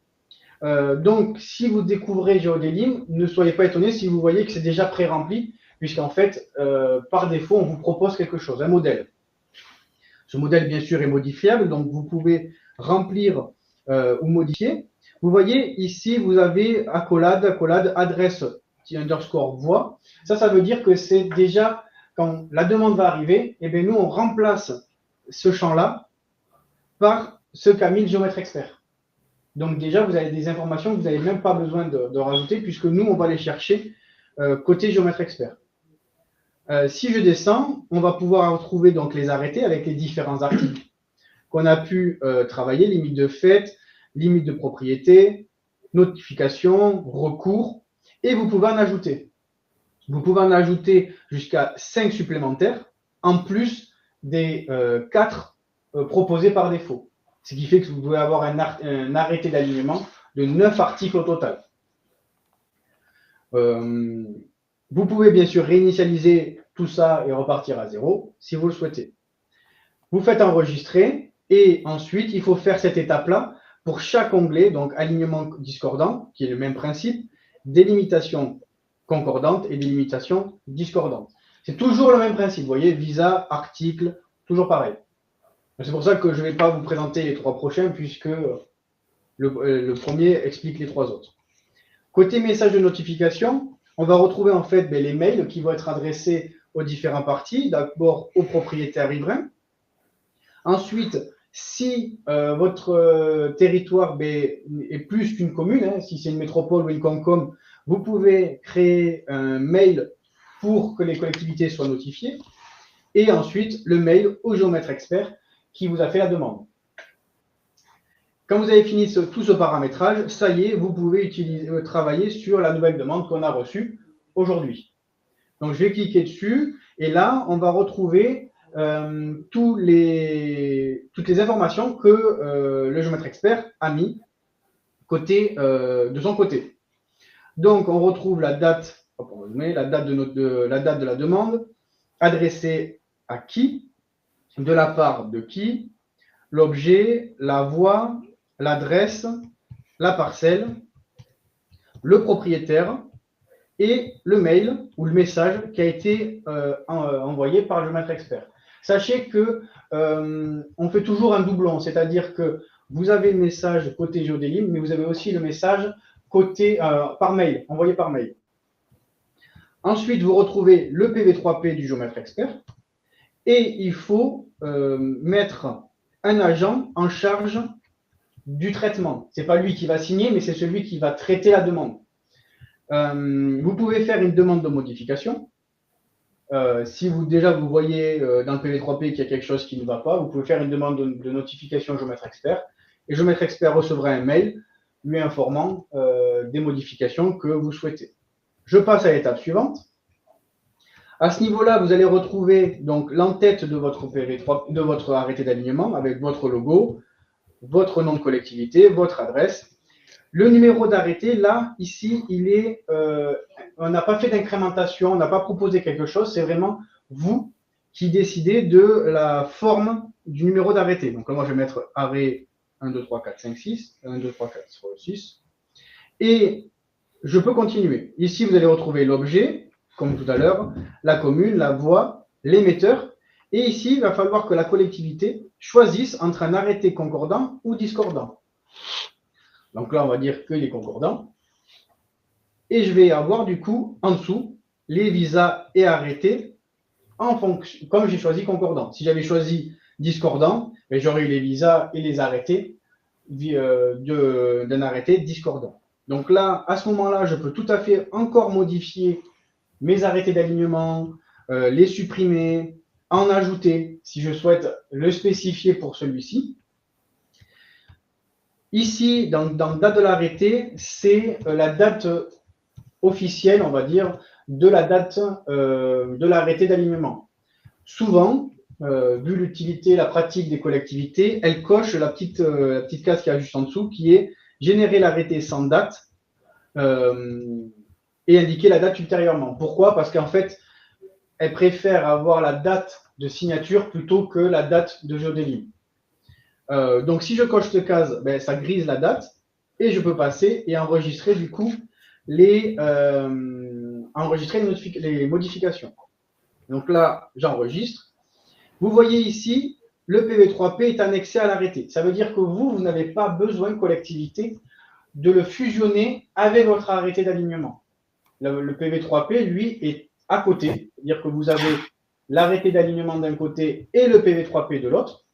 Donc, si vous découvrez GeoDelim, ne soyez pas étonnés si vous voyez que c'est déjà pré-rempli, puisqu'en fait, par défaut, on vous propose quelque chose, un modèle. Ce modèle, bien sûr, est modifiable, donc vous pouvez remplir ou modifier. Vous voyez, ici, vous avez accolade, adresse, underscore voix. Ça veut dire que c'est déjà, quand la demande va arriver, eh bien, nous, on remplace ce champ-là par ce qu'a mis le géomètre expert. Donc déjà, vous avez des informations que vous n'avez même pas besoin de rajouter, puisque nous, on va les chercher côté géomètre expert. Si je descends, on va pouvoir retrouver donc les arrêtés avec les différents articles qu'on a pu travailler, limite de fait, limite de propriété, notification, recours, et vous pouvez en ajouter. Vous pouvez en ajouter jusqu'à 5 supplémentaires, en plus des 4 proposés par défaut. Ce qui fait que vous pouvez avoir un arrêté d'alignement de 9 articles au total. Vous pouvez bien sûr réinitialiser tout ça et repartir à 0 si vous le souhaitez. Vous faites enregistrer et ensuite il faut faire cette étape-là pour chaque onglet, donc alignement discordant, qui est le même principe, délimitation concordante et délimitation discordante. C'est toujours le même principe, vous voyez, visa, article, toujours pareil. C'est pour ça que je ne vais pas vous présenter les 3 prochains, puisque le premier explique les 3 autres. Côté message de notification, on va retrouver en fait les mails qui vont être adressés aux différents parties, d'abord aux propriétaires riverains. Ensuite, si votre territoire est plus qu'une commune, si c'est une métropole ou une Comcom, vous pouvez créer un mail pour que les collectivités soient notifiées. Et ensuite, le mail au géomètre expert qui vous a fait la demande. Quand vous avez fini tout ce paramétrage, ça y est, vous pouvez travailler sur la nouvelle demande qu'on a reçue aujourd'hui. Donc, je vais cliquer dessus et là, on va retrouver toutes les informations que le géomètre expert a mis de son côté. Donc, on retrouve la date, la date de la demande, adressée à qui, de la part de qui, l'objet, la voie, l'adresse, la parcelle, le propriétaire et le mail ou le message qui a été envoyé par le géomètre expert. Sachez que on fait toujours un doublon, c'est-à-dire que vous avez le message côté GeoDelim, mais vous avez aussi le message côté par mail, envoyé par mail. Ensuite, vous retrouvez le PV3P du géomètre expert et il faut mettre un agent en charge du traitement. Ce n'est pas lui qui va signer, mais c'est celui qui va traiter la demande. Vous pouvez faire une demande de modification. Si vous voyez dans le PV3P qu'il y a quelque chose qui ne va pas, vous pouvez faire une demande de notification au géomètre expert. Et le géomètre expert recevra un mail lui informant des modifications que vous souhaitez. Je passe à l'étape suivante. À ce niveau-là, vous allez retrouver donc l'entête de votre PV3, de votre arrêté d'alignement avec votre logo, votre nom de collectivité, votre adresse. Le numéro d'arrêté, là, ici, on n'a pas fait d'incrémentation, on n'a pas proposé quelque chose, c'est vraiment vous qui décidez de la forme du numéro d'arrêté. Donc, moi, je vais mettre arrêt 1, 2, 3, 4, 5, 6, 1, 2, 3, 4, 6. Et je peux continuer. Ici, vous allez retrouver l'objet, comme tout à l'heure, la commune, la voie, l'émetteur. Et ici, il va falloir que la collectivité choisisse entre un arrêté concordant ou discordant. Donc là, on va dire qu'il est concordant. Et je vais avoir du coup, en dessous, les visas et arrêtés en fonction, comme j'ai choisi concordant. Si j'avais choisi discordant, j'aurais eu les visas et les arrêtés d'un arrêté discordant. Donc là, à ce moment-là, je peux tout à fait encore modifier mes arrêtés d'alignement, les supprimer, en ajouter si je souhaite le spécifier pour celui-ci. Ici, dans date de l'arrêté, c'est la date officielle, on va dire, de la date de l'arrêté d'alignement. Souvent, vu l'utilité, la pratique des collectivités, elle coche la petite case qui est juste en dessous, qui est générer l'arrêté sans date et indiquer la date ultérieurement. Pourquoi? Parce qu'en fait, elle préfère avoir la date de signature plutôt que la date de géodélie. Donc, si je coche cette case, ça grise la date et je peux passer et enregistrer du coup les modifications. Donc là, j'enregistre. Vous voyez ici, le PV3P est annexé à l'arrêté. Ça veut dire que vous n'avez pas besoin, collectivité, de le fusionner avec votre arrêté d'alignement. Le PV3P, lui, est à côté. C'est-à-dire que vous avez l'arrêté d'alignement d'un côté et le PV3P de l'autre.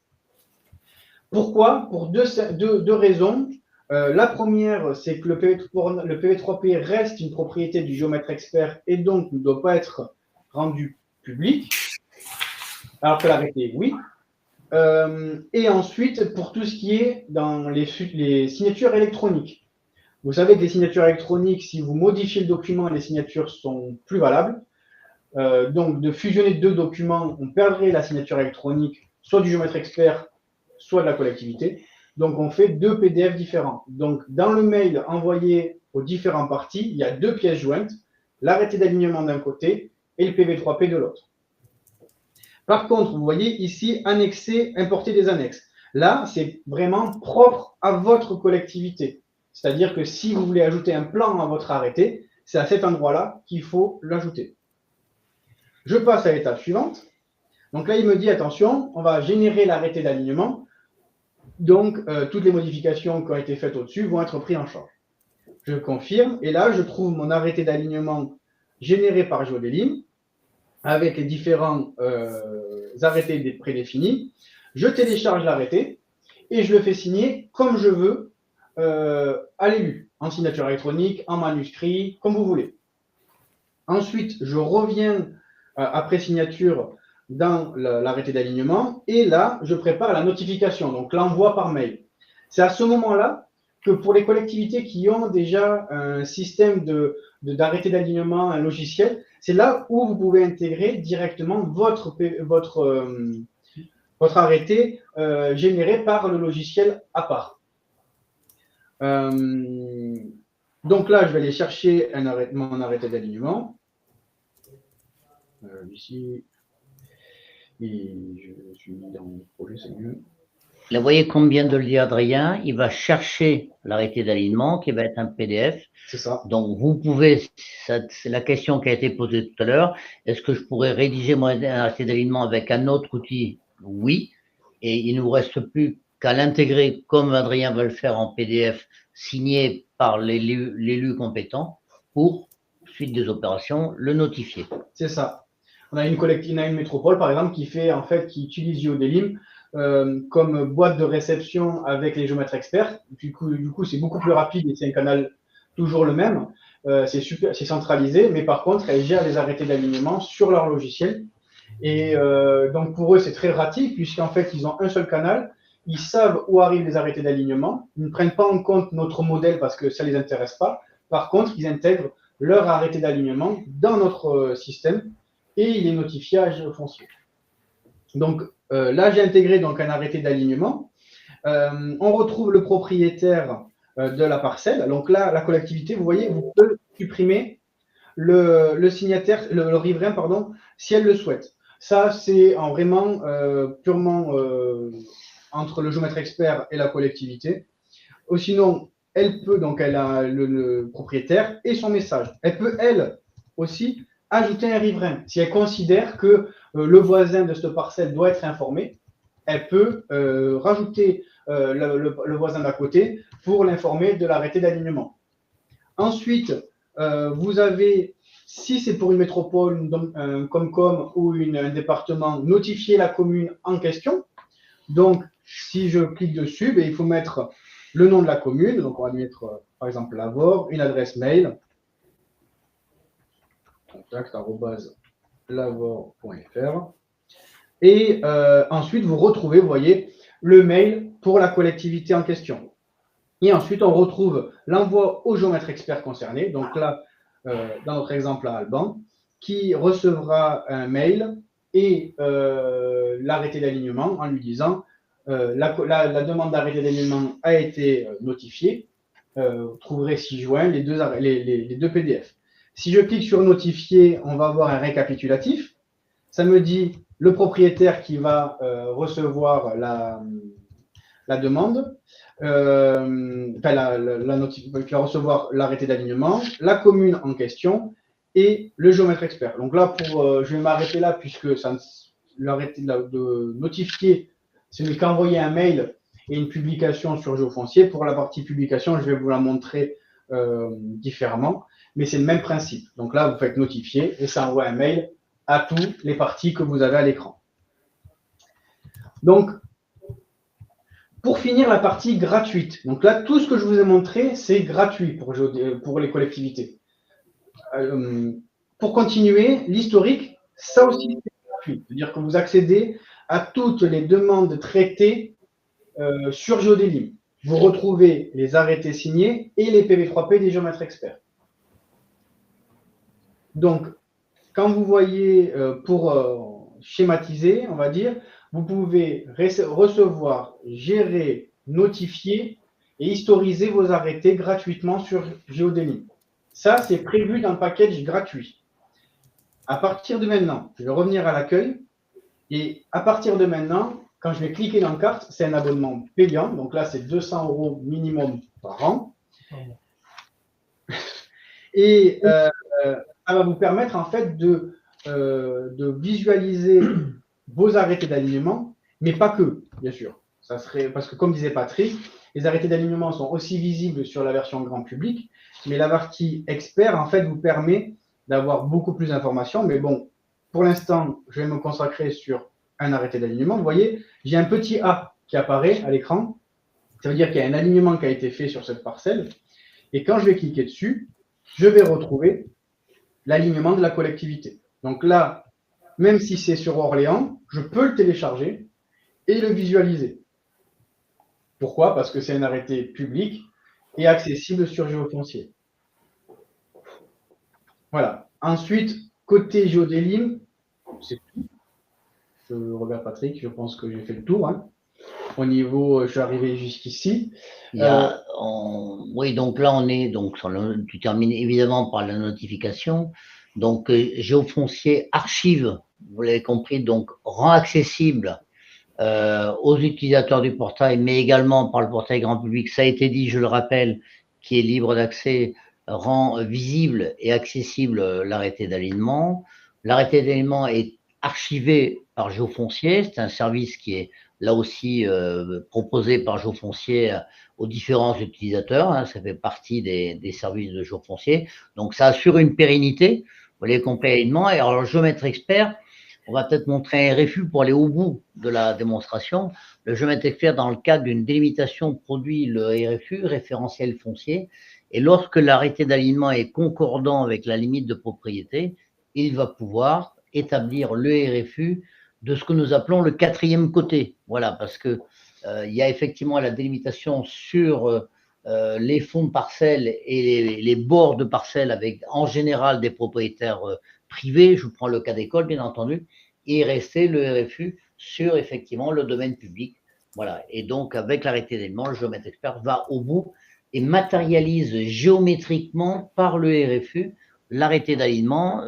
Pourquoi? Pour deux raisons. La première, c'est que le PV3P reste une propriété du géomètre expert et donc ne doit pas être rendu public, alors que l'arrêté, oui. Et ensuite, pour tout ce qui est dans les signatures électroniques. Vous savez que les signatures électroniques, si vous modifiez le document, les signatures sont plus valables. Donc, de fusionner deux documents, on perdrait la signature électronique, soit du géomètre expert, soit de la collectivité. Donc, on fait deux PDF différents. Donc, dans le mail envoyé aux différentes parties, il y a deux pièces jointes, l'arrêté d'alignement d'un côté et le PV3P de l'autre. Par contre, vous voyez ici, annexer, importer des annexes. Là, c'est vraiment propre à votre collectivité. C'est-à-dire que si vous voulez ajouter un plan à votre arrêté, c'est à cet endroit-là qu'il faut l'ajouter. Je passe à l'étape suivante. Donc là, il me dit, attention, on va générer l'arrêté d'alignement. Donc, toutes les modifications qui ont été faites au-dessus vont être prises en charge. Je confirme. Et là, je trouve mon arrêté d'alignement généré par Géodélim avec les différents arrêtés prédéfinis. Je télécharge l'arrêté et je le fais signer comme je veux à l'élu, en signature électronique, en manuscrit, comme vous voulez. Ensuite, je reviens après signature dans l'arrêté d'alignement et là, je prépare la notification, donc l'envoi par mail. C'est à ce moment-là que pour les collectivités qui ont déjà un système d'arrêté d'alignement, un logiciel, c'est là où vous pouvez intégrer directement votre arrêté généré par le logiciel à part. Donc là, je vais aller chercher mon arrêté d'alignement. Ici, et je suis dans le projet, c'est mieux. Là, vous voyez comme vient de le dire Adrien, il va chercher l'arrêté d'alignement qui va être un PDF. C'est ça. Donc, vous pouvez, c'est la question qui a été posée tout à l'heure, est-ce que je pourrais rédiger mon arrêté d'alignement avec un autre outil? Oui. Et il ne vous reste plus qu'à l'intégrer comme Adrien va le faire en PDF signé par l'élu compétent pour suite des opérations, le notifier. C'est ça. On a une métropole, par exemple, qui utilise GeoDelim comme boîte de réception avec les géomètres experts. Du coup, c'est beaucoup plus rapide et c'est un canal toujours le même. C'est centralisé, mais par contre, elle gère les arrêtés d'alignement sur leur logiciel. Et donc, pour eux, c'est très pratique, puisqu'en fait, ils ont un seul canal. Ils savent où arrivent les arrêtés d'alignement. Ils ne prennent pas en compte notre modèle parce que ça ne les intéresse pas. Par contre, ils intègrent leur arrêté d'alignement dans notre système et il est notifié à GeoFoncier. Donc là, j'ai intégré donc un arrêté d'alignement. On retrouve le propriétaire de la parcelle. Donc là, la collectivité, vous voyez, vous pouvez supprimer le signataire, le riverain, pardon, si elle le souhaite. Ça, c'est vraiment purement entre le géomètre expert et la collectivité. Ou sinon, elle a le propriétaire et son message. Elle peut, elle aussi, ajouter un riverain. Si elle considère que le voisin de cette parcelle doit être informé, elle peut rajouter le voisin d'à côté pour l'informer de l'arrêté d'alignement. Ensuite, vous avez, si c'est pour une métropole, un Comcom ou un département, notifier la commune en question. Donc, si je clique dessus, il faut mettre le nom de la commune. Donc, on va mettre, par exemple, Lavore, une adresse mail, contact@lavore.fr. Et ensuite, vous retrouvez, vous voyez, le mail pour la collectivité en question. Et ensuite, on retrouve l'envoi au géomètre expert concerné. Donc là, dans notre exemple à Alban, qui recevra un mail et l'arrêté d'alignement en lui disant la demande d'arrêté d'alignement a été notifiée. Vous trouverez ci-joint les deux PDF. Si je clique sur notifier, on va avoir un récapitulatif. Ça me dit le propriétaire qui va recevoir la demande, qui va recevoir l'arrêté d'alignement, la commune en question et le géomètre expert. Donc là, je vais m'arrêter là puisque l'arrêté de notifier, c'est qu'envoyer un mail et une publication sur GeoFoncier. Pour la partie publication, je vais vous la montrer différemment, mais c'est le même principe. Donc là, vous faites notifier et ça envoie un mail à tous les parties que vous avez à l'écran. Donc, pour finir la partie gratuite, donc là, tout ce que je vous ai montré, c'est gratuit pour les collectivités. Pour continuer, l'historique, ça aussi, c'est gratuit. C'est-à-dire que vous accédez à toutes les demandes traitées sur GeoDelim. Vous retrouvez les arrêtés signés et les PV3P des géomètres experts. Donc, quand vous voyez, pour schématiser, on va dire, vous pouvez recevoir, gérer, notifier et historiser vos arrêtés gratuitement sur GeoDelim. Ça, c'est prévu dans le package gratuit. À partir de maintenant, je vais revenir à l'accueil. Et à partir de maintenant, quand je vais cliquer dans carte, c'est un abonnement payant. Donc là, c'est 200 € minimum par an. Et ça va vous permettre en fait de visualiser vos arrêtés d'alignement, mais pas que, bien sûr. Ça serait, parce que comme disait Patrick, les arrêtés d'alignement sont aussi visibles sur la version grand public, mais la partie expert, en fait, vous permet d'avoir beaucoup plus d'informations. Mais bon, pour l'instant, je vais me consacrer sur un arrêté d'alignement. Vous voyez, j'ai un petit A qui apparaît à l'écran. Ça veut dire qu'il y a un alignement qui a été fait sur cette parcelle. Et quand je vais cliquer dessus, je vais retrouver l'alignement de la collectivité. Donc là, même si c'est sur Orléans, je peux le télécharger et le visualiser. Pourquoi? Parce que c'est un arrêté public et accessible sur GeoFoncier. Voilà. Ensuite, côté GeoDelim, c'est tout. Je regarde Patrick, je pense que j'ai fait le tour. Hein. Au niveau, je suis arrivé jusqu'ici. Oui, donc là, on est, donc, tu termines évidemment par la notification. Donc, GeoFoncier archive, vous l'avez compris, donc rend accessible aux utilisateurs du portail, mais également par le portail grand public. Ça a été dit, je le rappelle, qui est libre d'accès, rend visible et accessible l'arrêté d'alignement. L'arrêté d'alignement est archivé par Géofoncier. C'est un service qui est là aussi proposé par Géofoncier aux différents utilisateurs. Hein, ça fait partie des services de Géofoncier. Donc, ça assure une pérennité, vous voyez, complètement. Et alors, le géomètre expert, on va peut-être montrer un RFU pour aller au bout de la démonstration. Le géomètre expert, dans le cadre d'une délimitation, produit le RFU, référentiel foncier. Et lorsque l'arrêté d'alignement est concordant avec la limite de propriété, il va pouvoir établir le RFU de ce que nous appelons le quatrième côté. Voilà, parce que il y a effectivement la délimitation sur les fonds de parcelles et les bords de parcelles avec en général des propriétaires privés. Je vous prends le cas d'école, bien entendu, et rester le RFU sur effectivement le domaine public. Voilà. Et donc, avec l'arrêté d'alignement, le géomètre expert va au bout et matérialise géométriquement par le RFU l'arrêté d'alignement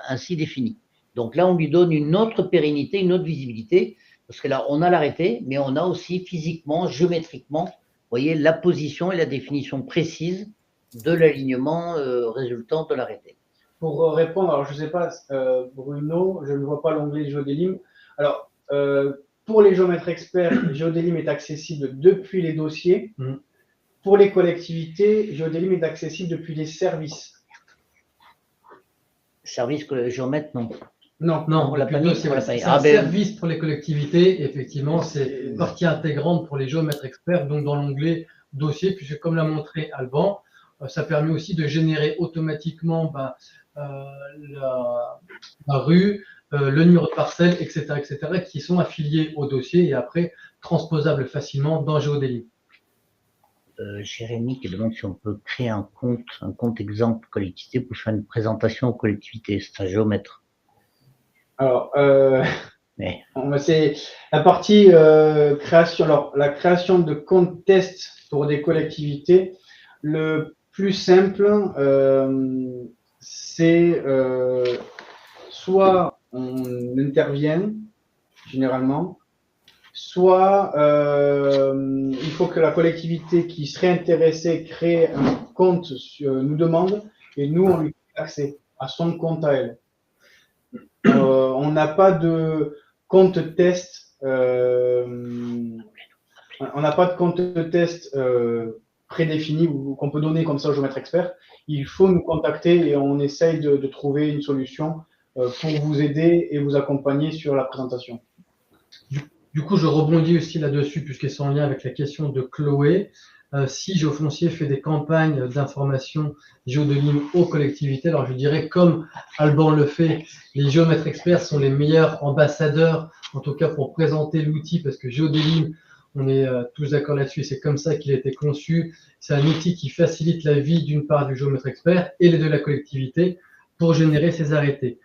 ainsi défini. Donc là, on lui donne une autre pérennité, une autre visibilité, parce que là, on a l'arrêté, mais on a aussi physiquement, géométriquement, vous voyez, la position et la définition précise de l'alignement résultant de l'arrêté. Pour répondre, alors je ne sais pas, Bruno, je ne vois pas l'onglet GeoDelim. Alors, pour les géomètres experts, GeoDelim est accessible depuis les dossiers. Pour les collectivités, GeoDelim est accessible depuis les services. Service que le géomètre, non. Non, Non, on l'a pas mis, on l'a pas mis. c'est un service pour les collectivités. Effectivement, c'est partie intégrante pour les géomètres experts. Donc, dans l'onglet dossier, puisque comme l'a montré Alban, ça permet aussi de générer automatiquement la rue, le numéro de parcelle, etc., qui sont affiliés au dossier et après transposables facilement dans GeoDelim. Jérémy qui demande si on peut créer un compte exemple collectivité pour faire une présentation aux collectivités. C'est un géomètre. Alors, c'est la partie création. Alors, la création de comptes test pour des collectivités, le plus simple, c'est soit on intervient généralement, soit il faut que la collectivité qui serait intéressée crée un compte, nous demande, et nous, on lui fait accès à son compte à elle. On n'a pas de compte test, prédéfini ou qu'on peut donner comme ça au géomètre expert. Il faut nous contacter et on essaye de trouver une solution pour vous aider et vous accompagner sur la présentation. Du coup, je rebondis aussi là-dessus, puisque c'est en lien avec la question de Chloé. Si Géofoncier fait des campagnes d'information GeoDelim aux collectivités, alors je dirais, comme Alban le fait, les géomètres experts sont les meilleurs ambassadeurs, en tout cas pour présenter l'outil, parce que GeoDelim, on est tous d'accord là-dessus, c'est comme ça qu'il a été conçu. C'est un outil qui facilite la vie d'une part du géomètre expert et de la collectivité pour générer ses arrêtés.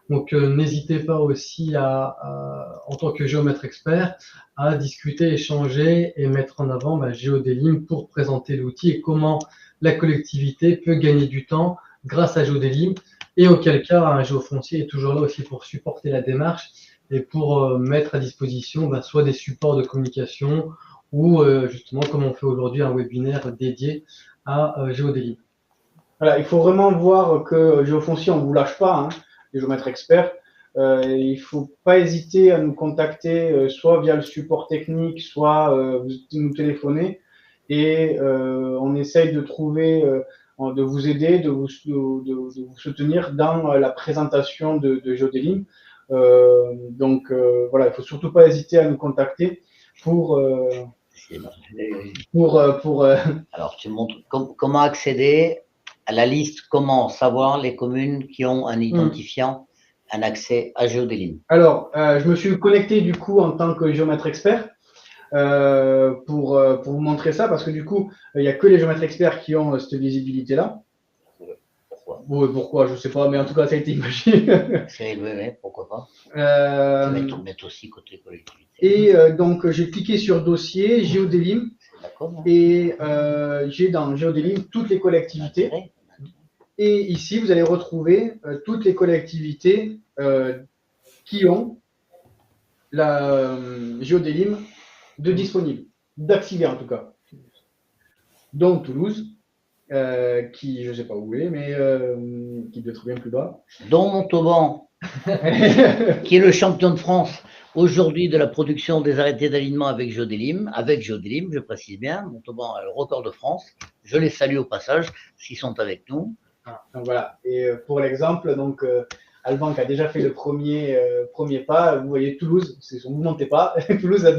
Donc, n'hésitez pas aussi en tant que géomètre expert, à discuter, échanger et mettre en avant GeoDelim pour présenter l'outil et comment la collectivité peut gagner du temps grâce à GeoDelim. Et auquel cas, un Géofoncier est toujours là aussi pour supporter la démarche et pour mettre à disposition soit des supports de communication ou justement, comme on fait aujourd'hui, un webinaire dédié à GeoDelim. Voilà, il faut vraiment voir que Géofoncier, on ne vous lâche pas, hein, les géomètres experts. Il ne faut pas hésiter à nous contacter, soit via le support technique, soit nous téléphoner. Et on essaye de trouver, de vous aider, de vous soutenir dans la présentation de GeoDelim. Donc voilà, il ne faut surtout pas hésiter à nous contacter pour Alors, tu montres comment accéder à la liste, comment savoir les communes qui ont un identifiant, un accès à GeoDelim. Alors, je me suis connecté du coup en tant que géomètre expert pour vous montrer ça, parce que du coup, il n'y a que les géomètres experts qui ont cette visibilité-là. Pourquoi? Pourquoi, je ne sais pas, mais en tout cas, ça a été imaginé. Oui, pourquoi pas. Mettre aussi côté collectivité. Et donc, j'ai cliqué sur dossier, GeoDelim, et j'ai dans GeoDelim toutes les collectivités. Et ici, vous allez retrouver toutes les collectivités qui ont la GeoDelim de disponible, d'activer en tout cas. Donc Toulouse, qui, je ne sais pas où est, mais qui doit être bien plus bas. Dont Montauban, qui est le champion de France aujourd'hui de la production des arrêtés d'alignement avec Geodelim, je précise bien, Montauban a le record de France. Je les salue au passage, s'ils sont avec nous. Donc voilà. Et pour l'exemple, donc Alban qui a déjà fait le premier pas. Vous voyez Toulouse, vous ne montez pas. Toulouse a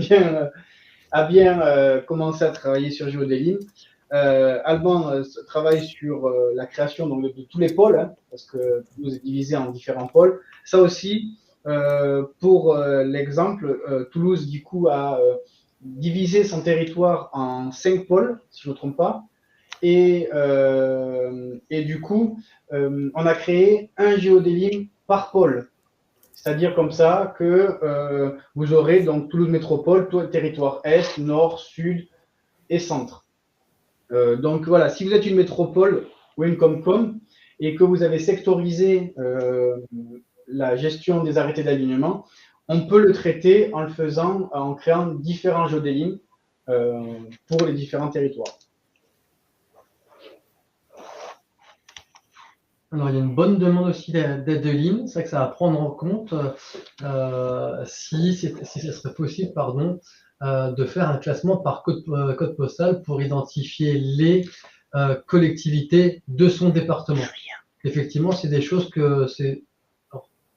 bien commencé à travailler sur Geodelim. Alban travaille sur la création donc, de tous les pôles, hein, parce que Toulouse est divisé en différents pôles. Ça aussi, pour l'exemple, Toulouse du coup a divisé son territoire en 5 pôles, si je ne me trompe pas. Et du coup, on a créé un Geodelim par pôle. C'est-à-dire comme ça que vous aurez donc Toulouse Métropole, territoire Est, Nord, Sud et Centre. Donc voilà, si vous êtes une métropole ou une Comcom et que vous avez sectorisé la gestion des arrêtés d'alignement, on peut le traiter en créant différents Geodelim pour les différents territoires. Alors, il y a une bonne demande aussi d'aide de ligne. C'est vrai que ça va prendre en compte si ce serait possible, de faire un classement par code postal pour identifier les collectivités de son département. Effectivement, c'est des choses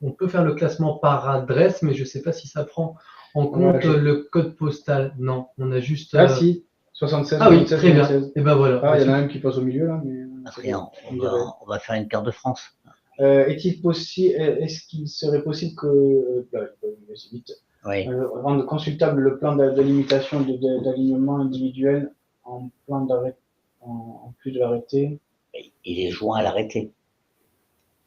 on peut faire le classement par adresse, mais je ne sais pas si ça prend en compte le code postal. Non, on a juste. Ah si, 76. Ah oui, très bien. Et ben voilà. Ah, il y en a un qui passe au milieu là. Mais après, on va faire une carte de France. Est-ce qu'il serait possible que rendre consultable le plan de limitation d'alignement individuel en plan d'arrêt, en plus de l'arrêté? Il est joint à l'arrêté.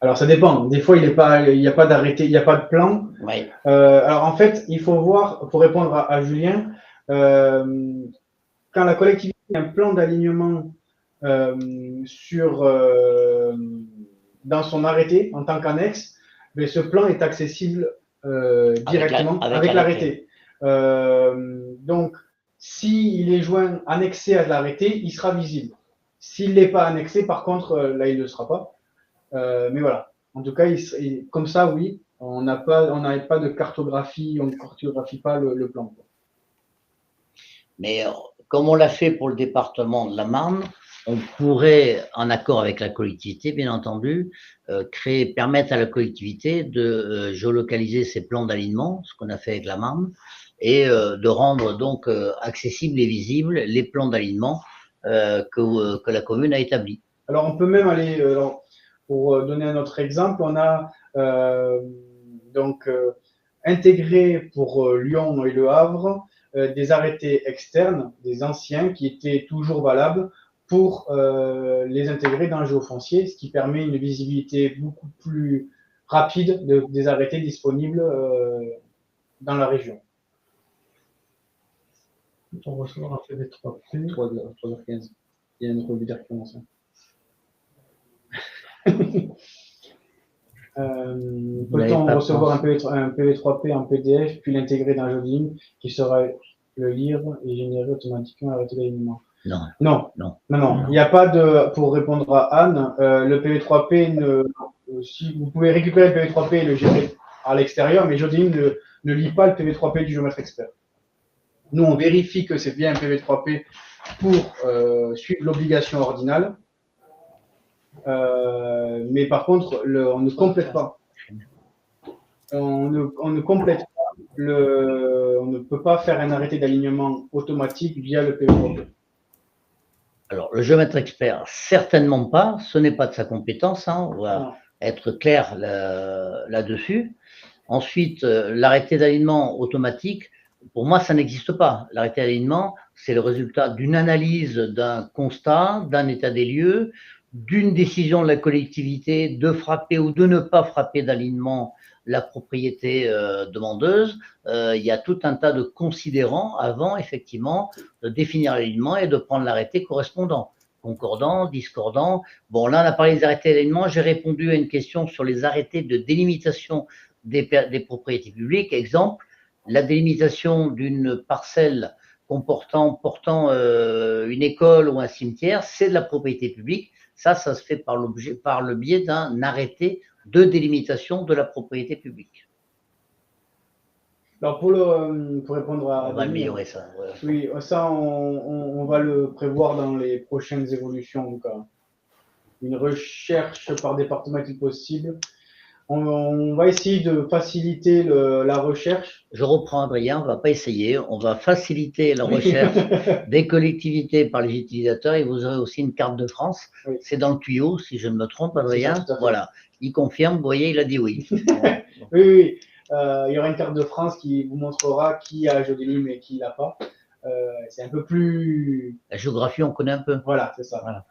Alors ça dépend. Des fois, il n'y a pas d'arrêté, il n'y a pas de plan. Oui. Alors en fait, il faut voir, pour répondre à Julien, quand la collectivité a un plan d'alignement dans son arrêté en tant qu'annexe, mais ce plan est accessible directement avec l'arrêté. Donc, s'il est joint annexé à l'arrêté, il sera visible. S'il n'est pas annexé, par contre, là, il ne le sera pas. Mais voilà. En tout cas, comme ça, oui, on n'a pas de cartographie, on ne cartographie pas le plan. Mais comme on l'a fait pour le département de la Marne, on pourrait, en accord avec la collectivité, bien entendu, permettre à la collectivité de géolocaliser ses plans d'alignement, ce qu'on a fait avec la Marne, et de rendre donc accessibles et visibles les plans d'alignement que la commune a établis. Alors, on peut même aller, pour donner un autre exemple, on a intégré pour Lyon et Le Havre des arrêtés externes, des anciens, qui étaient toujours valables, pour les intégrer dans le géofoncier, ce qui permet une visibilité beaucoup plus rapide des arrêtés disponibles dans la région. On reçoit un PV3P. 3h15. Il y a une revue qui commence. Peut-on recevoir un PV3P en PDF, puis l'intégrer dans Geodelim, qui sera le lire et générer automatiquement l'arrêté d'alignement? Non. Il n'y a pas de. Pour répondre à Anne, le PV3P, si vous pouvez récupérer le PV3P et le gérer à l'extérieur, mais Geodelim ne lit pas le PV3P du géomètre expert. Nous, on vérifie que c'est bien un PV3P pour suivre l'obligation ordinale. Mais par contre, on ne complète pas. On ne complète pas. On ne peut pas faire un arrêté d'alignement automatique via le PV3P. Alors, le géomètre expert, certainement pas. Ce n'est pas de sa compétence. Hein, on va être clair là-dessus. Ensuite, l'arrêté d'alignement automatique, pour moi, ça n'existe pas. L'arrêté d'alignement, c'est le résultat d'une analyse, d'un constat, d'un état des lieux, d'une décision de la collectivité de frapper ou de ne pas frapper d'alignement la propriété demandeuse. Il y a tout un tas de considérants avant, effectivement, de définir l'alignement et de prendre l'arrêté correspondant, concordant, discordant. Bon, là, on a parlé des arrêtés d'alignement. J'ai répondu à une question sur les arrêtés de délimitation des propriétés publiques. Exemple, la délimitation d'une parcelle portant une école ou un cimetière, c'est de la propriété publique. Ça se fait par le biais d'un arrêté de délimitation de la propriété publique. Alors, pour répondre à... On va améliorer ça. Ouais. Oui, ça, on va le prévoir dans les prochaines évolutions, en tout cas. Une recherche par département est-il possible? On va essayer de faciliter la recherche. Je reprends Adrien, on ne va pas essayer, on va faciliter la recherche des collectivités par les utilisateurs et vous aurez aussi une carte de France. Oui. C'est dans le tuyau, si je ne me trompe, Adrien. Ça, voilà, il confirme, vous voyez, il a dit oui. Oui. Il y aura une carte de France qui vous montrera qui a Géodelim et qui l'a pas. C'est un peu plus... La géographie, on connaît un peu. Voilà, c'est ça. Voilà.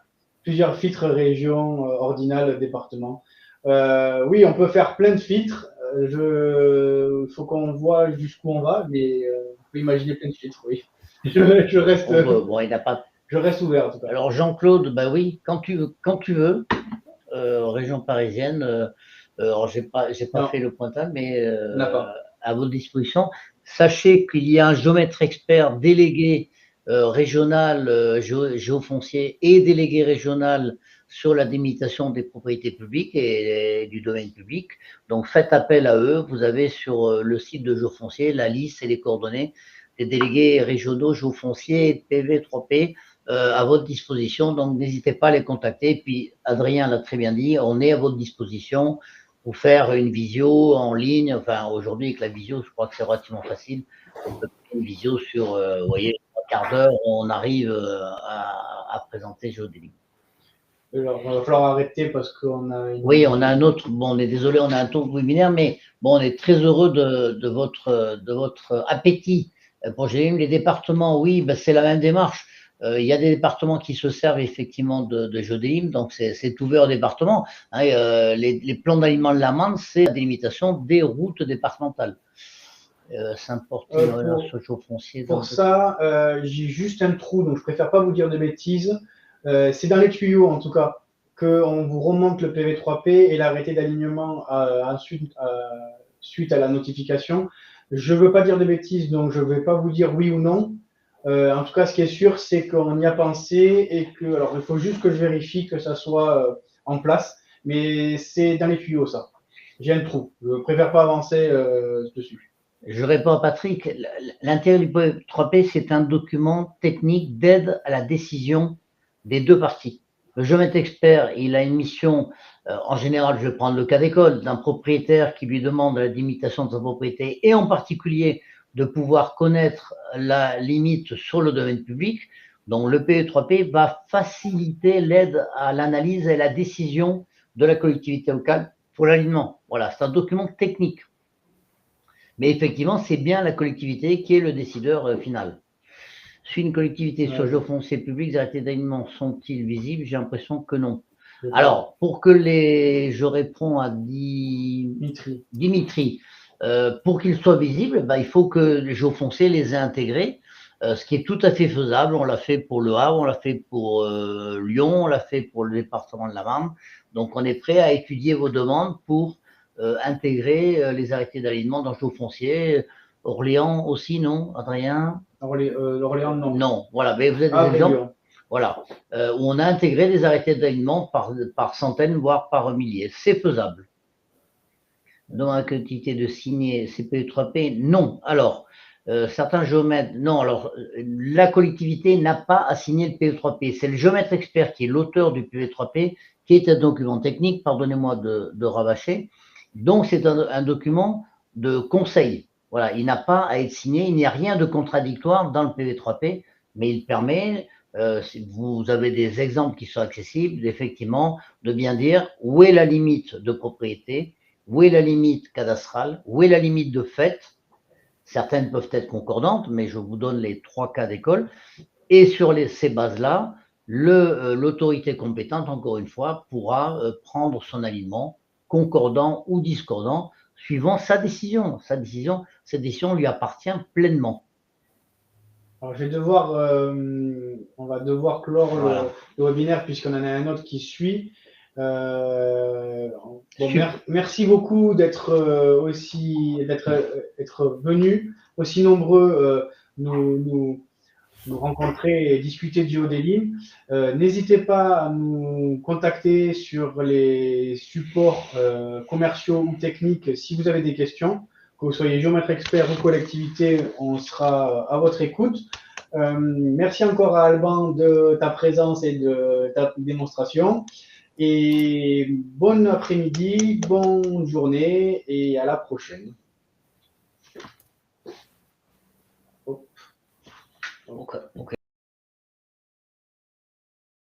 Plusieurs filtres, régions, ordinales, départements. Oui, on peut faire plein de filtres. Il faut qu'on voit jusqu'où on va, mais on peut imaginer plein de filtres, oui. Je reste, bon, il n'a pas... je reste ouvert, en tout cas. Alors, Jean-Claude, bah oui, quand tu veux, région parisienne, alors j'ai pas fait le pointage, mais à votre disposition. Sachez qu'il y a un géomètre expert délégué régional géofoncier et délégué régional sur la délimitation des propriétés publiques et du domaine public. Donc faites appel à eux. Vous avez sur le site de Géofoncier la liste et les coordonnées des délégués régionaux géofonciers PV3P à votre disposition. Donc n'hésitez pas à les contacter. Et puis Adrien l'a très bien dit, on est à votre disposition pour faire une visio en ligne. Enfin aujourd'hui avec la visio, je crois que c'est relativement facile. On peut faire une visio sur, vous voyez, un quart d'heure, on arrive à présenter Géodelim. Alors, il va falloir arrêter parce qu'on a... Oui, on a un autre, bon, on est désolé, on a un tour webinaire, mais bon, on est très heureux de votre appétit pour Géodelim. Les départements, oui, ben, c'est la même démarche. Il y a des départements qui se servent effectivement de Géodelim, donc c'est ouvert aux départements. Hein, les plans d'alignement de la Mande, c'est la délimitation des routes départementales. Pour ça, j'ai juste un trou, donc je préfère pas vous dire de bêtises. C'est dans les tuyaux, en tout cas, qu'on vous remonte le PV3P et l'arrêté d'alignement suite à la notification. Je ne veux pas dire de bêtises, donc je ne vais pas vous dire oui ou non. En tout cas, ce qui est sûr, c'est qu'on y a pensé et que, alors, il faut juste que je vérifie que ça soit en place, mais c'est dans les tuyaux, ça. J'ai un trou. Je ne préfère pas avancer dessus. Je réponds à Patrick. L'intérêt du PV3P, c'est un document technique d'aide à la décision des deux parties. Le géomètre expert, il a une mission, en général, je vais prendre le cas d'école, d'un propriétaire qui lui demande la délimitation de sa propriété et en particulier de pouvoir connaître la limite sur le domaine public. Donc le PV3P va faciliter l'aide à l'analyse et à la décision de la collectivité locale pour l'alignement. Voilà, c'est un document technique. Mais effectivement, c'est bien la collectivité qui est le décideur final. Si une collectivité sur géofoncier public, les arrêtés d'alignement sont-ils visibles? J'ai l'impression que non. Alors, pour que je réponds à Dimitri, pour qu'ils soient visibles, il faut que les géofonciers les aient intégrés, ce qui est tout à fait faisable. On l'a fait pour Le Havre, on l'a fait pour Lyon, on l'a fait pour le département de la Marne. Donc, on est prêt à étudier vos demandes pour intégrer les arrêtés d'alignement dans géofoncier. Orléans aussi, non, Adrien? Orléans, non. Non, voilà, mais vous êtes des exemples. Voilà, où on a intégré des arrêtés d'alignement par centaines, voire par milliers. C'est faisable. Dans la quantité de signer CPE3P, non. Alors, certains géomètres, non. Alors, la collectivité n'a pas à signer le PE3P. C'est le géomètre expert qui est l'auteur du PE3P, qui est un document technique, pardonnez-moi de rabâcher. Donc, c'est un document de conseil. Voilà, il n'a pas à être signé, il n'y a rien de contradictoire dans le PV3P, mais il permet, si vous avez des exemples qui sont accessibles, effectivement, de bien dire où est la limite de propriété, où est la limite cadastrale, où est la limite de fait. Certaines peuvent être concordantes, mais je vous donne les 3 cas d'école. Et sur ces bases-là, l'autorité compétente, encore une fois, pourra prendre son alignement, concordant ou discordant, suivant sa décision. Cette décision lui appartient pleinement. Alors, on va devoir clore le webinaire puisqu'on en a un autre qui suit. Merci beaucoup d'être venu aussi nombreux nous nous rencontrer et discuter de Géodélim. N'hésitez pas à nous contacter sur les supports commerciaux ou techniques si vous avez des questions. Que vous soyez géomètre expert ou collectivité, on sera à votre écoute. Merci encore à Alban de ta présence et de ta démonstration. Et bon après-midi, bonne journée et à la prochaine. Ok.